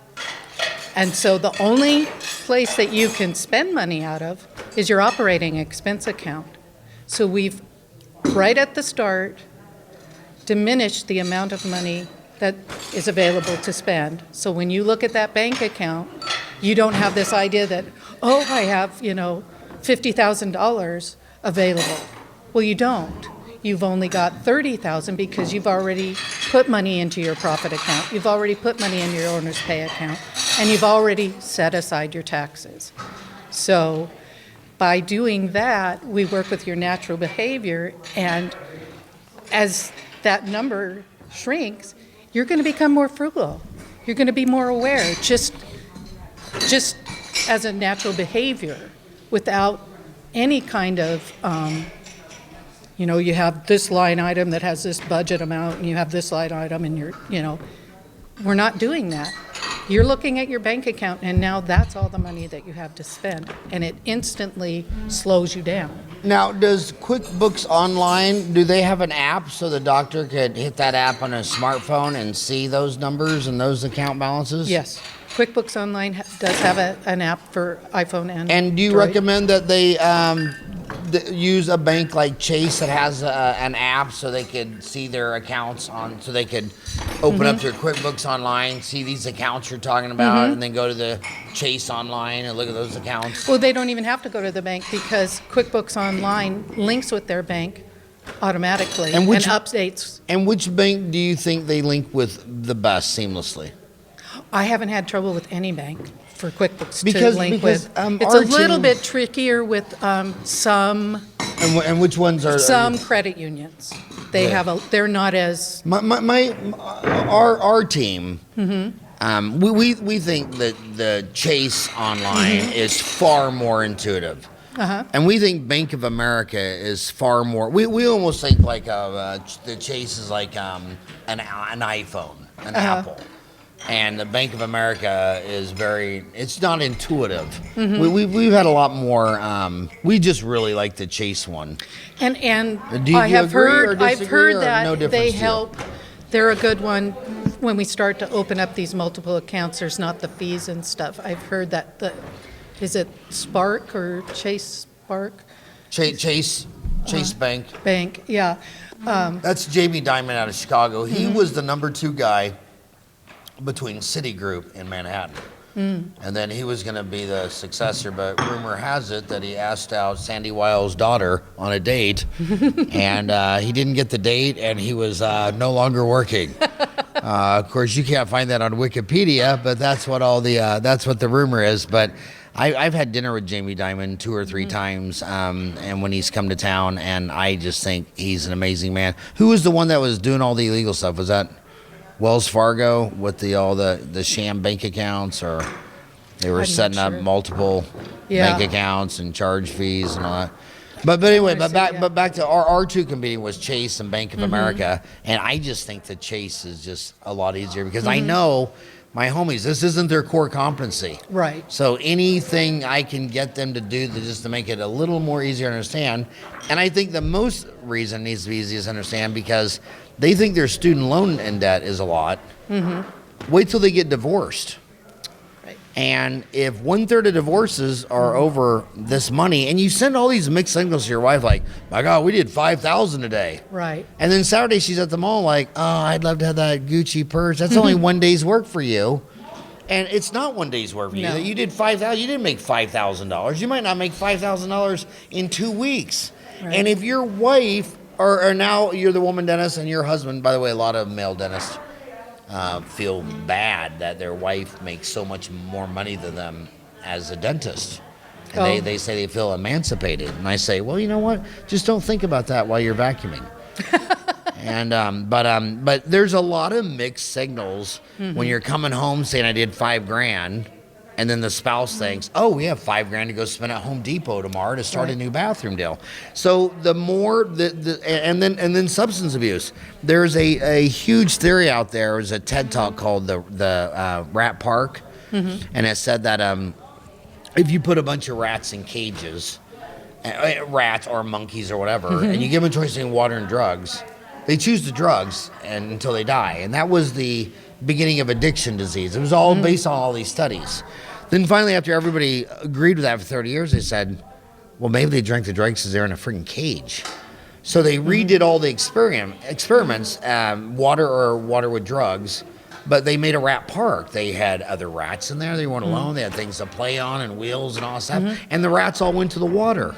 And so the only place that you can spend money out of is your operating expense account. So we've, right at the start, diminished the amount of money that is available to spend. So when you look at that bank account, you don't have this idea that, oh, I have, $50,000 available. Well, you don't. You've only got $30,000 because you've already put money into your profit account. You've already put money in your owner's pay account, and you've already set aside your taxes. So by doing that, we work with your natural behavior, and as that number shrinks, you're going to become more frugal. You're going to be more aware, just as a natural behavior, without any kind of, you have this line item that has this budget amount, and you have this line item, and we're not doing that. You're looking at your bank account, and now that's all the money that you have to spend, and it instantly slows you down. Now, does QuickBooks Online, do they have an app so the doctor could hit that app on a smartphone and see those numbers and those account balances? Yes. QuickBooks Online does have an app for iPhone and And do you Android. recommend that they use a bank like Chase that has an app so they could see their accounts so they could open up their QuickBooks Online, see these accounts you're talking about, and then go to the Chase Online and look at those accounts? Well, they don't even have to go to the bank because QuickBooks Online links with their bank automatically and updates. And which bank do you think they link with the best seamlessly? I haven't had trouble with any bank. for QuickBooks Because- to link because, with. It's our a little team- bit trickier with some And which ones are credit unions. They Yeah. they're not as our team? We think that the Chase online is far more intuitive. And we think Bank of America is far more. We almost think like the Chase is like an iPhone, an Apple, and the Bank of America is it's not intuitive. We've had a lot more. We just really like the Chase one. and Do you I have agree or heard I've disagree, heard or that no difference they to you? help. They're a good one when we start to open up these multiple accounts. There's not the fees and stuff. I've heard that is it Spark or Chase Spark? Chase Bank. Bank, yeah. That's Jamie Dimon out of Chicago. He was the number 2 guy between Citigroup and Manhattan. And then he was going to be the successor, but rumor has it that he asked out Sandy Weil's daughter on a date, and he didn't get the date, and he was no longer working. Of course, you can't find that on Wikipedia, but that's what that's what the rumor is. But I've had dinner with Jamie Dimon 2 or 3 times, and when he's come to town, and I just think he's an amazing man. Who was the one that was doing all the illegal stuff? Was that Wells Fargo with all the sham bank accounts, or they were I'm not setting up sure. multiple Yeah. bank accounts and charge fees and all that? But anyway, I see, yeah. back to our 2 competing was Chase and Bank of America, and I just think that Chase is just a lot easier because I know my homies, this isn't their core competency. Right. So anything I can get them to do just to make it a little more easier to understand, and I think the most reason it needs to be easy to understand because they think their student loan in debt is a lot. Wait till they get divorced. Right. And if 1/3 of divorces are over this money, and you send all these mixed signals to your wife, like, my God, we did 5,000 today. Right. And then Saturday she's at the mall like, oh, I'd love to have that Gucci purse. That's only one day's work for you. And it's not one day's work for you. No. You did 5,000. You didn't make $5,000. You might not make $5,000 in 2 weeks. Right. And if your wife, or now you're the woman dentist and your husband, by the way, a lot of male dentists feel bad that their wife makes so much more money than them as a dentist. And Oh. they say they feel emancipated. And I say, well, you know what? Just don't think about that while you're vacuuming. But there's a lot of mixed signals when you're coming home saying I did $5,000, and then the spouse thinks, oh, we have $5,000 to go spend at Home Depot tomorrow to start a Right. new bathroom deal. So the more and then substance abuse. There's a huge theory out there. There's a TED Talk called the Rat Park, and it said that if you put a bunch of rats in cages, rats or monkeys or whatever, and you give them a choice between water and drugs, they choose the drugs until they die. And that was the beginning of addiction disease. It was all based on all these studies. Then finally, after everybody agreed with that for 30 years, they said, well, maybe they drank the drugs because they're in a freaking cage. So they redid all the experiments, water with drugs, but they made a rat park. They had other rats in there. They weren't alone. They had things to play on and wheels and all that stuff. And the rats all went to the water.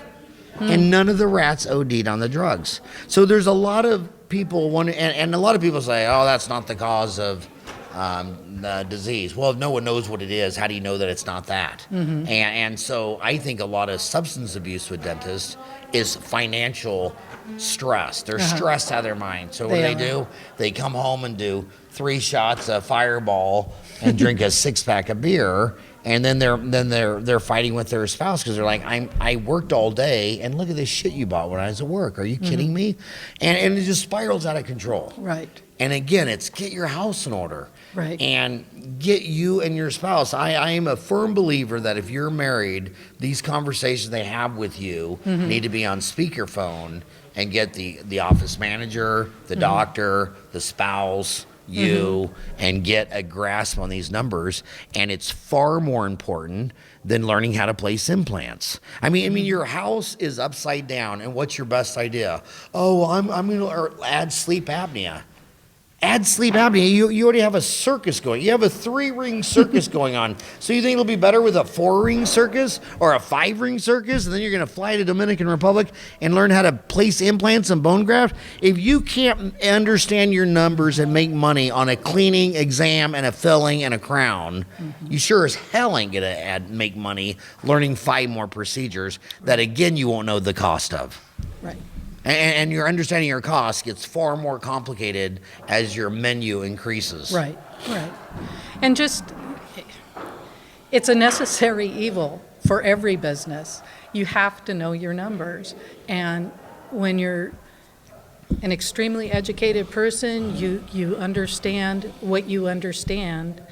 And none of the rats OD'd on the drugs. So there's a lot of people, and a lot of people say, oh, that's not the cause of the disease. Well, if no one knows what it is, how do you know that it's not that? And so I think a lot of substance abuse with dentists is financial stress. They're stressed out of their mind. So what They do? They come home and do 3 shots of Fireball and drink a 6-pack of beer. And then they're fighting with their spouse because they're like, I worked all day and look at this shit you bought when I was at work. Are you kidding me? And it just spirals out of control. Right. And again, it's get your house in order. Right. And get you and your spouse. I am a firm believer that if you're married, these conversations they have with you need to be on speakerphone and get the office manager, the doctor, the spouse, you, and get a grasp on these numbers. And it's far more important than learning how to place implants. I mean, your house is upside down, and what's your best idea? Oh, well, I'm going to add sleep apnea. Add sleep apnea. You already have a circus going. You have a 3-ring circus going on. So you think it'll be better with a 4-ring circus or a 5-ring circus, and then you're going to fly to Dominican Republic and learn how to place implants and bone graft? If you can't understand your numbers and make money on a cleaning, exam, and a filling and a crown, you sure as hell ain't going to make money learning 5 more procedures that, again, you won't know the cost of. Right. And your understanding your costs gets far more complicated as your menu increases. Right. And it's a necessary evil for every business. You have to know your numbers. And when you're an extremely educated person, you understand what you understand.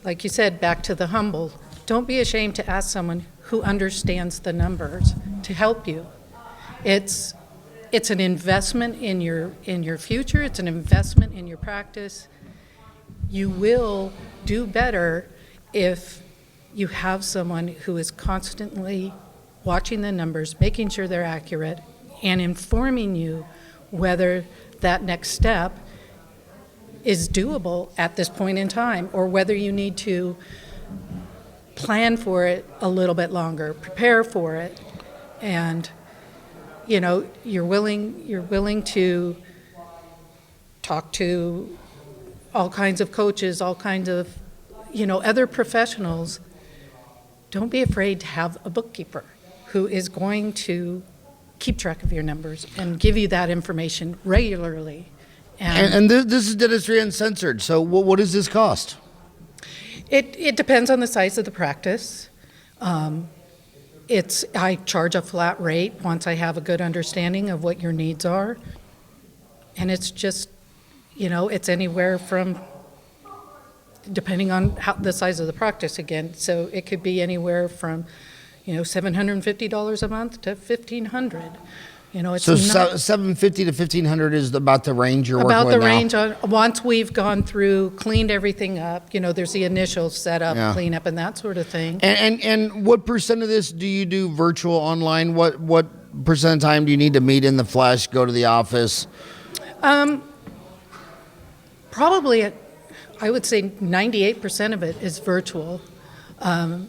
Like you said, back to the humble. Don't be ashamed to ask someone who understands the numbers to help you. It's an investment in your future. It's an investment in your practice. You will do better if you have someone who is constantly watching the numbers, making sure they're accurate, and informing you whether that next step is doable at this point in time, or whether you need to plan for it a little bit longer, prepare for it, and you're willing to talk to all kinds of coaches, all kinds of, other professionals. Don't be afraid to have a bookkeeper who is going to keep track of your numbers and give you that information regularly. And this is Dentistry Uncensored. So what does this cost? It depends on the size of the practice. I charge a flat rate once I have a good understanding of what your needs are. And it's just, it's anywhere from, depending on the size of the practice again. So it could be anywhere from, $750 a month to $1,500. It's so $750 to $1,500 is about the range you're working with now? About the range. Once we've gone through, cleaned everything up, there's the initial setup, cleanup, and that sort of thing. And what percent of this do you do virtual, online? What percent of the time do you need to meet in the flesh, go to the office? Probably, I would say 98% of it is virtual. And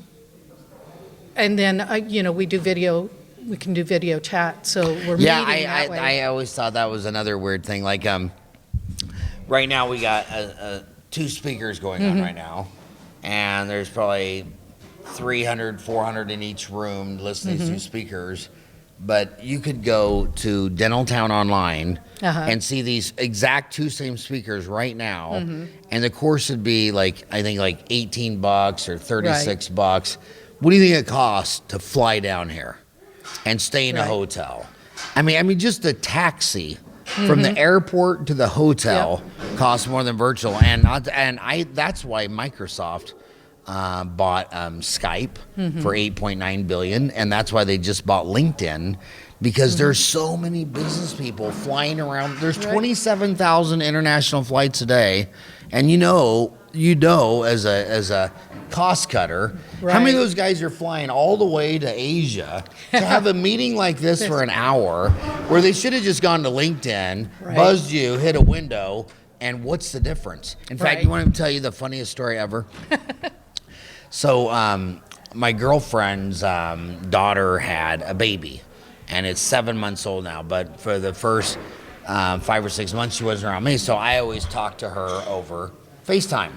then, we do video. We can do video chat, so we're meeting that way. I always thought that was another weird thing. Like, right now we got 2 speakers going on right now, and there's probably 300, 400 in each room listening to 2 speakers. But you could go to Dental Town online and see these exact 2 same speakers right now, and the course would be like, I think like $18 or $36. What do you think it costs to fly down here and stay in a hotel? I mean, just the taxi from the airport to the hotel costs more than virtual, and that's why Microsoft bought Skype for $8.9 billion, and that's why they just bought LinkedIn, because there's so many business people flying around. There's 27,000 international flights a day, and as a cost cutter, how many of those guys are flying all the way to Asia to have a meeting like this for an hour, where they should have just gone to LinkedIn, buzzed you, hit a window, and what's the difference? In fact, you want me to tell you the funniest story ever? So my girlfriend's daughter had a baby, and it's 7 months old now, but for the first 5 or 6 months she wasn't around me, so I always talked to her over FaceTime.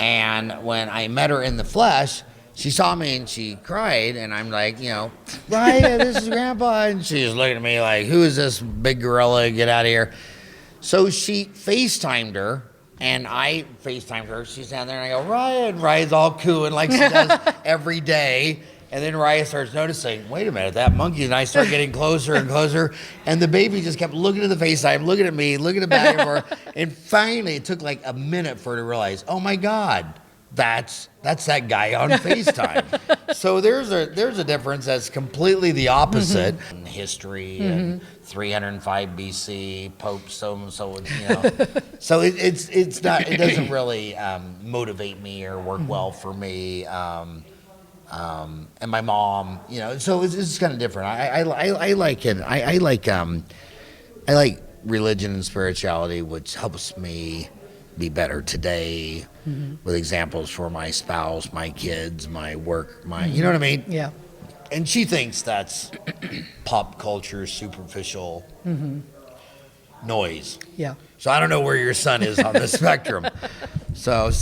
And when I met her in the flesh, she saw me and she cried, and I'm like, Raya, this is Grandpa, and she was looking at me like, who is this big gorilla? Get out of here. So she FaceTimed her, and I FaceTimed her. She's down there, and I go, Raya, and Raya's all cooing like she does every day. And then Raya starts noticing, wait a minute, that monkey and I start getting closer and closer. And the baby just kept looking at the FaceTime, looking at me, looking at back and forth. And finally, it took like a minute for her to realize, oh my God, that's that guy on FaceTime. So there's a difference that's completely the opposite. History and 305 BC, Pope so-and-so, So it's not, it doesn't really motivate me or work well for me. And my mom, so it's kind of different. I like it. I like religion and spirituality, which helps me be better today, with examples for my spouse, my kids, my work, you know what I mean? Yeah. And she thinks that's pop culture, superficial noise. Yeah. So I don't know where your son is on the spectrum. But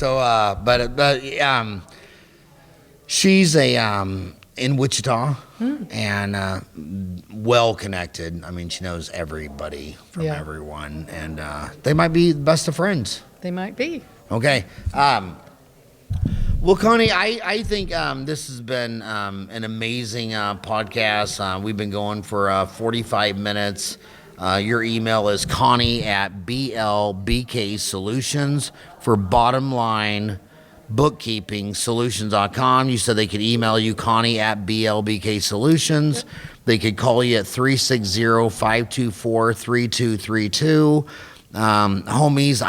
she's in Wichita and well connected. I mean, she knows everybody from everyone, and they might be the best of friends. They might be. Okay. Well, Connie, I think this has been an amazing podcast. We've been going for 45 minutes. Your email is Connie at BLBK Solutions for bottom line bookkeeping solutions.com. You said they could email you, Connie at BLBK Solutions. Yep. They could call you at 360-524-3232. Homies,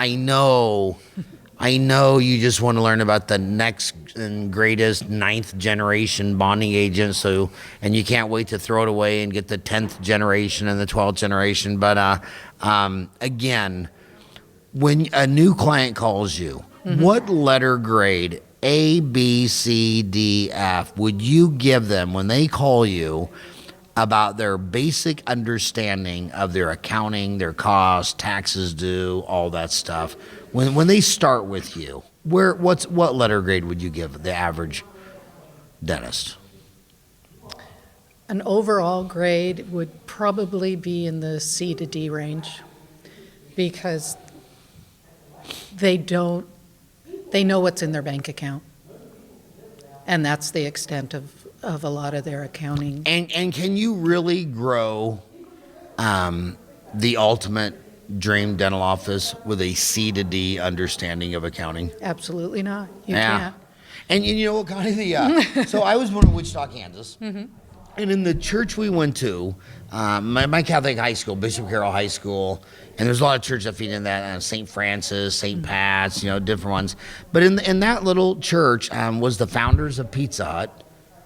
I know you just want to learn about the next and greatest 9th generation bonding agent, and you can't wait to throw it away and get the 10th generation and the 12th generation. But again, when a new client calls you, what letter grade, A, B, C, D, F, would you give them when they call you about their basic understanding of their accounting, their costs, taxes due, all that stuff? When they start with you, what letter grade would you give the average dentist? An overall grade would probably be in the C to D range, because they know what's in their bank account, and that's the extent of a lot of their accounting. And can you really grow the ultimate dream dental office with a C to D understanding of accounting? Absolutely not. You can't. And you know what, Connie? So I was born in Wichita, Kansas. And in the church we went to, my Catholic high school, Bishop Carroll High School, and there's a lot of churches that feed in that, St. Francis, St. Pat's, different ones. But in that little church was the founders of Pizza Hut,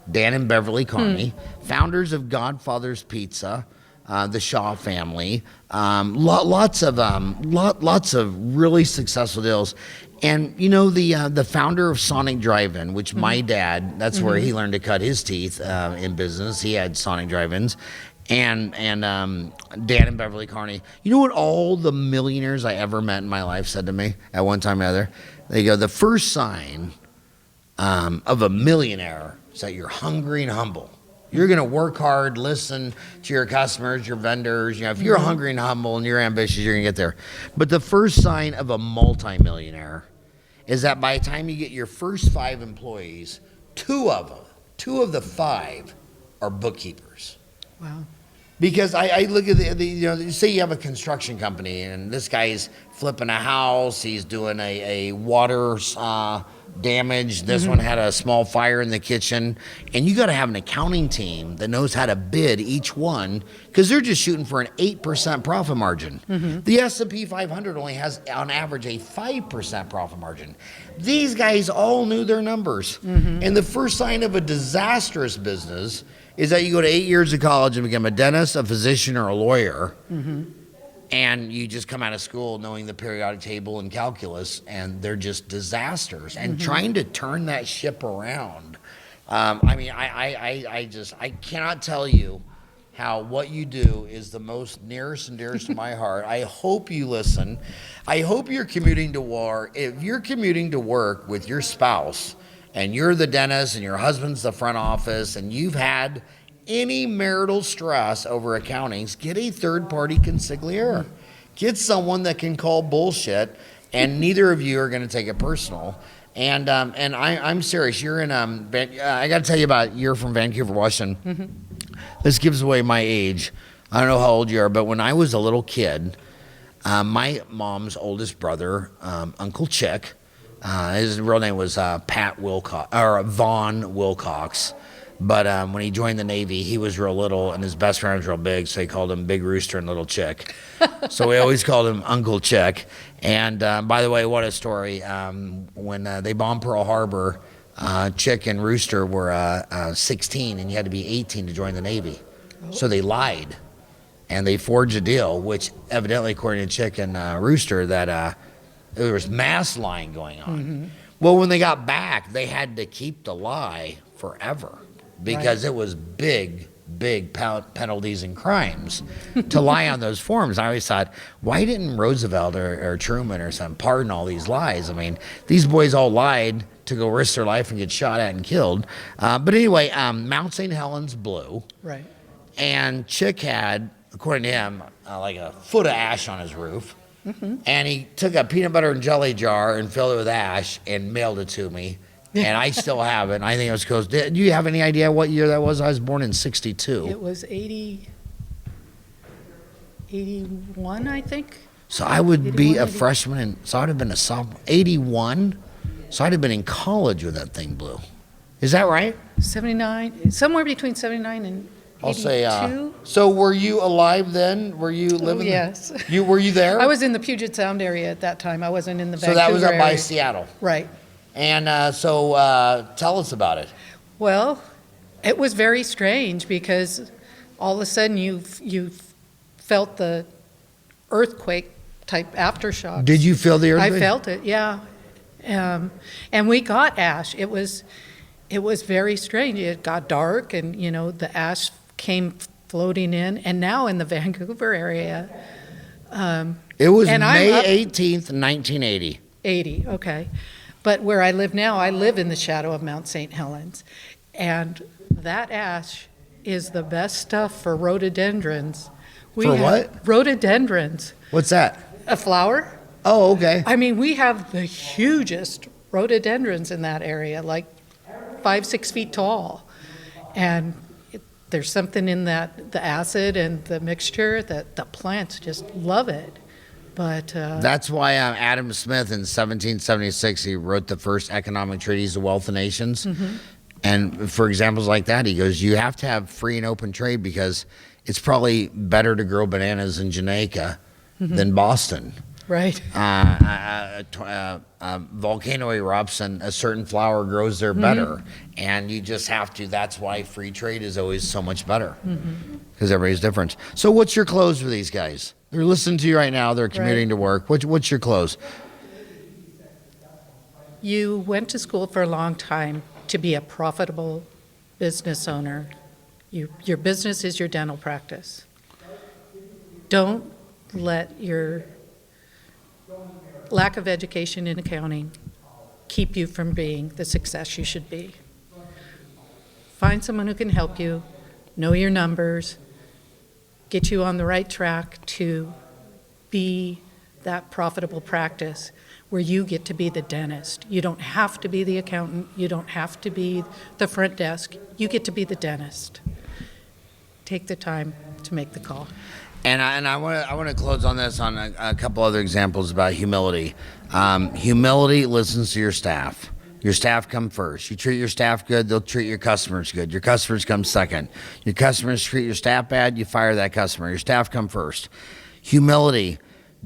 Dan and Beverly Connie, founders of Godfather's Pizza, the Shaw family, lots of really successful deals. And the founder of Sonic Drive-In, which my dad, that's where he learned to cut his teeth in business. He had Sonic Drive-Ins. And Dan and Beverly Carney. You know what all the millionaires I ever met in my life said to me at one time or other? They go, the first sign of a millionaire is that you're hungry and humble. You're going to work hard, listen to your customers, your vendors. If you're hungry and humble and you're ambitious, you're going to get there. But the first sign of a multimillionaire is that by the time you get your first 5 employees, two of the 5 are bookkeepers. Wow. Because I look at say you have a construction company and this guy's flipping a house, he's doing a water damage. This one had a small fire in the kitchen, and you got to have an accounting team that knows how to bid each one, because they're just shooting for an 8% profit margin. The S&P 500 only has on average a 5% profit margin. These guys all knew their numbers, and the first sign of a disastrous business is that you go to 8 years of college and become a dentist, a physician, or a lawyer, and you just come out of school knowing the periodic table and calculus, and they're just disasters. And trying to turn that ship around, I cannot tell you how what you do is the most nearest and dearest to my heart. I hope you listen. I hope you're commuting to work. If you're commuting to work with your spouse, and you're the dentist and your husband's the front office, and you've had any marital stress over accountings, get a third-party consigliere. Get someone that can call bullshit, and neither of you are going to take it personal. And I'm serious. You're in I got to tell you you're from Vancouver, Washington. This gives away my age. I don't know how old you are, but when I was a little kid, my mom's oldest brother, Uncle Chick, his real name was Pat Wilcox, or Vaughn Wilcox. But when he joined the Navy, he was real little, and his best friend was real big, so they called him Big Rooster and Little Chick. So we always called him Uncle Chick. And by the way, what a story. When they bombed Pearl Harbor, Chick and Rooster were 16, and you had to be 18 to join the Navy. So they lied. and they forged a deal, which evidently, according to Chick and Rooster, that there was mass lying going on. Well, when they got back, they had to keep the lie forever because it was big penalties and crimes to lie on those forms. I always thought, why didn't Roosevelt or Truman or something pardon all these lies? I mean, these boys all lied to go risk their life and get shot at and killed. But anyway, Mount St. Helens blew. Right. And Chick had, according to him, like a foot of ash on his roof. And he took a peanut butter and jelly jar and filled it with ash and mailed it to me. And I still have it. I think it was close. Do you have any idea what year that was? I was born in 62. It was 81, I think. So I would be a freshman, so I'd have been a sophomore. 81? So I'd have been in college when that thing blew. Is that right? 79, somewhere between 79 and 82. I'll say, so were you alive then? Were you living? Yes. Were you there? I was in the Puget Sound area at that time. I wasn't in the Vancouver So that was up by area. Seattle. Right. And so tell us about it. Well, it was very strange because all of a sudden you felt the earthquake type aftershock. Did you feel the earthquake? I felt it, yeah. And we got ash. It was very strange. It got dark, and the ash came floating in. And now in the Vancouver area, it was and May 18th, 1980. 80, okay. But where I live now, I live in the shadow of Mount St. Helens, and that ash is the best stuff for rhododendrons. For what? Rhododendrons. What's that? A flower. Oh, okay. I mean, we have the hugest rhododendrons in that area, like 5-6 feet tall. And there's something in that, the acid and the mixture, that the plants just love it. But that's why Adam Smith in 1776, he wrote the first economic treatise, The Wealth of Nations. And for examples like that, he goes, you have to have free and open trade because it's probably better to grow bananas in Jamaica than Boston. Right. Volcano erupts and a certain flower grows there better. And you just have to, that's why free trade is always so much better. Because everybody's different. So what's your close for these guys? They're listening to you right now. They're commuting to work. What's your close? You went to school for a long time to be a profitable business owner. Your business is your dental practice. Don't let your lack of education in accounting keep you from being the success you should be. Find someone who can help you, know your numbers, get you on the right track to be that profitable practice where you get to be the dentist. You don't have to be the accountant. You don't have to be the front desk. You get to be the dentist. Take the time to make the call. And I want to close on this on a couple other examples about humility. Humility listens to your staff. Your staff come first. You treat your staff good, they'll treat your customers good. Your customers come second. Your customers treat your staff bad, you fire that customer. Your staff come first. Humility.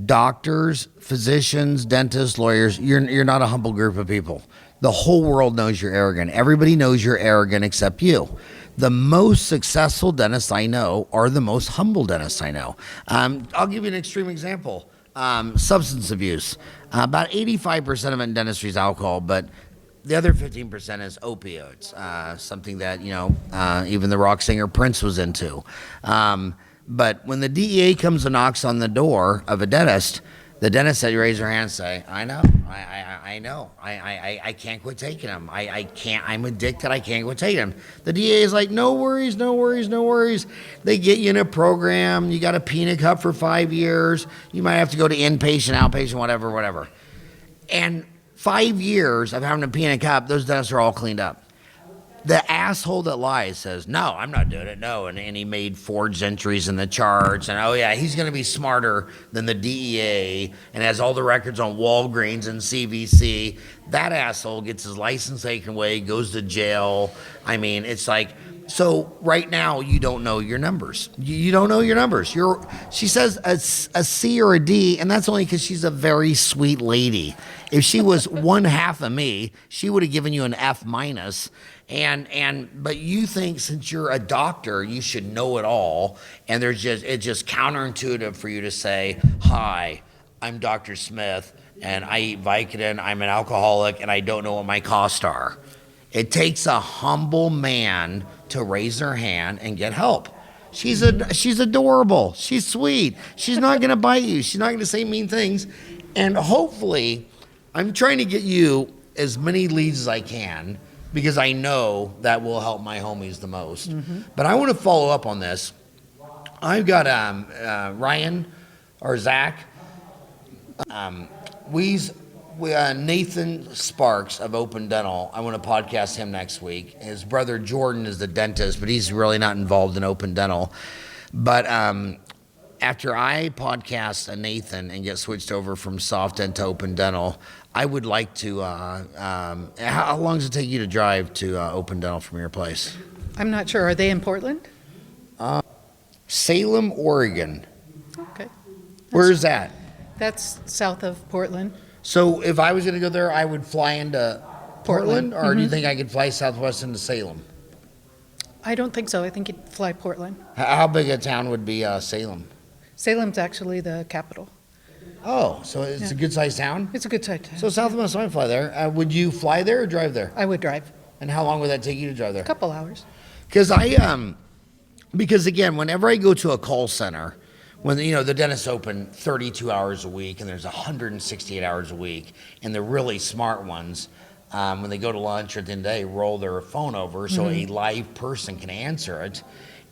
Doctors, physicians, dentists, lawyers, you're not a humble group of people. The whole world knows you're arrogant. Everybody knows you're arrogant except you. The most successful dentists I know are the most humble dentists I know. I'll give you an extreme example. Substance abuse. About 85% of it in dentistry is alcohol, but the other 15% is opioids, something that, even the rock singer Prince was into. But when the DEA comes and knocks on the door of a dentist, the dentist said, raise their hand and say, I know, I know, I can't quit taking them. I can't, I'm addicted, I can't quit taking them. The DA is like, no worries, no worries, no worries. They get you in a program, you got a peanut cup for 5 years, you might have to go to inpatient, outpatient, whatever. And 5 years of having a peanut cup, those dentists are all cleaned up. The asshole that lies says, no, I'm not doing it, no. And he made forged entries in the charts. And, oh, yeah, he's going to be smarter than the DEA and has all the records on Walgreens and CVC. That asshole gets his license taken away, goes to jail. I mean, it's like So right now you don't know your numbers. You don't know your numbers. She says a C or a D, and that's only because she's a very sweet lady. If she was one half of me, she would have given you an F minus. But you think since you're a doctor, you should know it all, and it's just counterintuitive for you to say, "Hi, I'm Dr. Smith, and I eat Vicodin. I'm an alcoholic, and I don't know what my costs are." It takes a humble man to raise her hand and get help. She's adorable. She's sweet. She's not going to bite you. She's not going to say mean things. And hopefully, I'm trying to get you as many leads as I can because I know that will help my homies the most. But I want to follow up on this. I've got Ryan or Zach. Nathan Sparks of Open Dental. I want to podcast him next week. His brother Jordan is the dentist, but he's really not involved in Open Dental. But after I podcast Nathan and get switched over from Soft Dent to Open Dental, I would like to. How long does it take you to drive to Open Dental from your place? I'm not sure. Are they in Portland? Salem, Oregon. Okay. Where is that? That's south of Portland. So if I was going to go there, I would fly into Portland, or do you think I could fly Southwest into Salem? I don't think so. I think you'd fly Portland. How big a town would be Salem? Salem's actually the capital. Oh, so it's a good-sized town? It's a good side town. So Southwest might fly there. Would you fly there or drive there? I would drive. And how long would that take you to drive there? A couple hours. Because again, whenever I go to a call center, when the dentists open 32 hours a week and there's 168 hours a week, and the really smart ones, when they go to lunch or at the end of the day, roll their phone over so a live person can answer it.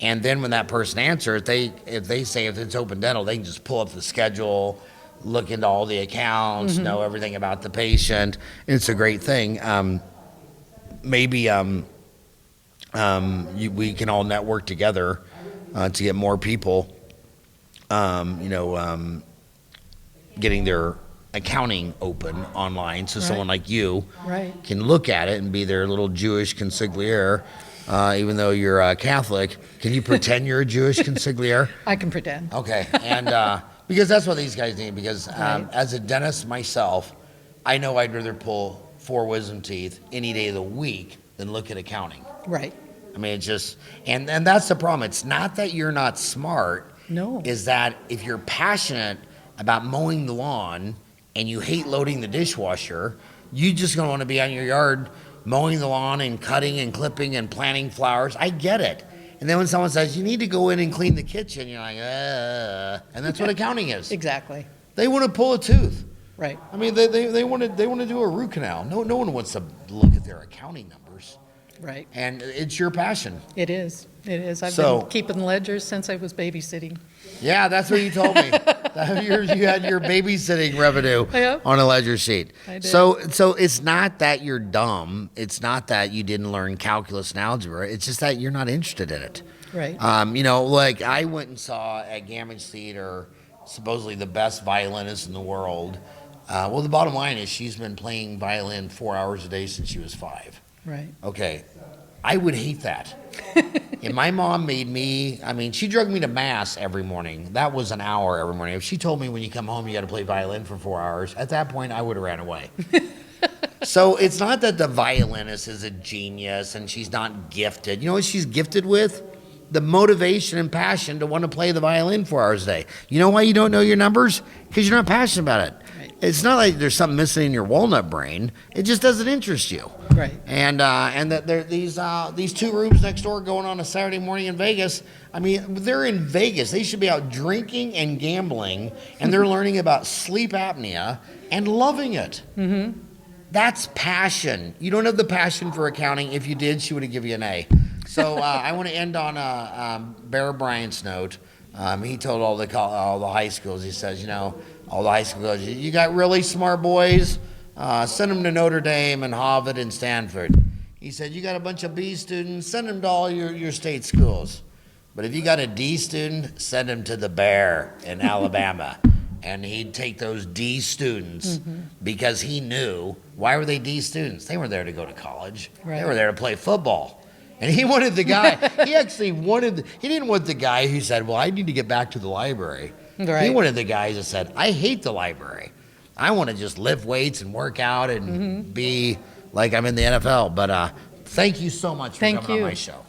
And then when that person answers, if they say if it's Open Dental, they can just pull up the schedule, look into all the accounts, know everything about the patient. It's a great thing. Maybe we can all network together to get more people. Getting their accounting open online so someone like you can look at it and be their little Jewish consigliere, even though you're Catholic. Can you pretend you're a Jewish consigliere? I can pretend. Okay, and because that's what these guys need, because as a dentist myself, I know I'd rather pull 4 wisdom teeth any day of the week than look at accounting. Right. I mean, it's just, and that's the problem. It's not that you're not smart. No. Is that if you're passionate about mowing the lawn and you hate loading the dishwasher, you just gonna want to be on your yard mowing the lawn and cutting and clipping and planting flowers. I get it. And then when someone says you need to go in and clean the kitchen, you're like, and that's what accounting is. Exactly. They want to pull a tooth. Right. I mean, they want to do a root canal. No one wants to look at their accounting numbers. Right. And it's your passion. It is. It is. I've been keeping ledgers since I was babysitting. Yeah, that's what you told me. You had your babysitting revenue on a ledger sheet. I did. So it's not that you're dumb. It's not that you didn't learn calculus and algebra. It's just that you're not interested in it. Right. Like I went and saw at Gammage Theater, supposedly the best violinist in the world. Well, the bottom line is she's been playing violin 4 hours a day since she was 5. Right. Okay. I would hate that. And my mom made me, she drugged me to mass every morning. That was an hour every morning. If she told me when you come home you got to play violin for 4 hours, at that point I would have ran away. So it's not that the violinist is a genius and she's not gifted. You know what she's gifted with? The motivation and passion to want to play the violin 4 hours a day. You know why you don't know your numbers? Because you're not passionate about it. Right. It's not like there's something missing in your walnut brain. It just doesn't interest you. Right. And that there these 2 rooms next door going on a Saturday morning in Vegas. They're in Vegas. They should be out drinking and gambling, and they're learning about sleep apnea and loving it. Mm-hmm. That's passion. You don't have the passion for accounting. If you did, she would have given you an A. So I want to end on Bear Bryant's note. He told all the high schools, he says, all the high schools, you got really smart boys, send them to Notre Dame and Harvard and Stanford. He said, you got a bunch of B students, send them to all your state schools. But if you got a D student, send them to the Bear in Alabama. And he'd take those D students because he knew, why were they D students? They were there to go to college. Right. They were there to play football. And he wanted the guy, he actually wanted, he didn't want the guy who said, well, I need to get back to the library. Right. He wanted the guys that said, I hate the library. I want to just lift weights and work out and be like I'm in the NFL. But thank you so much for coming on my show.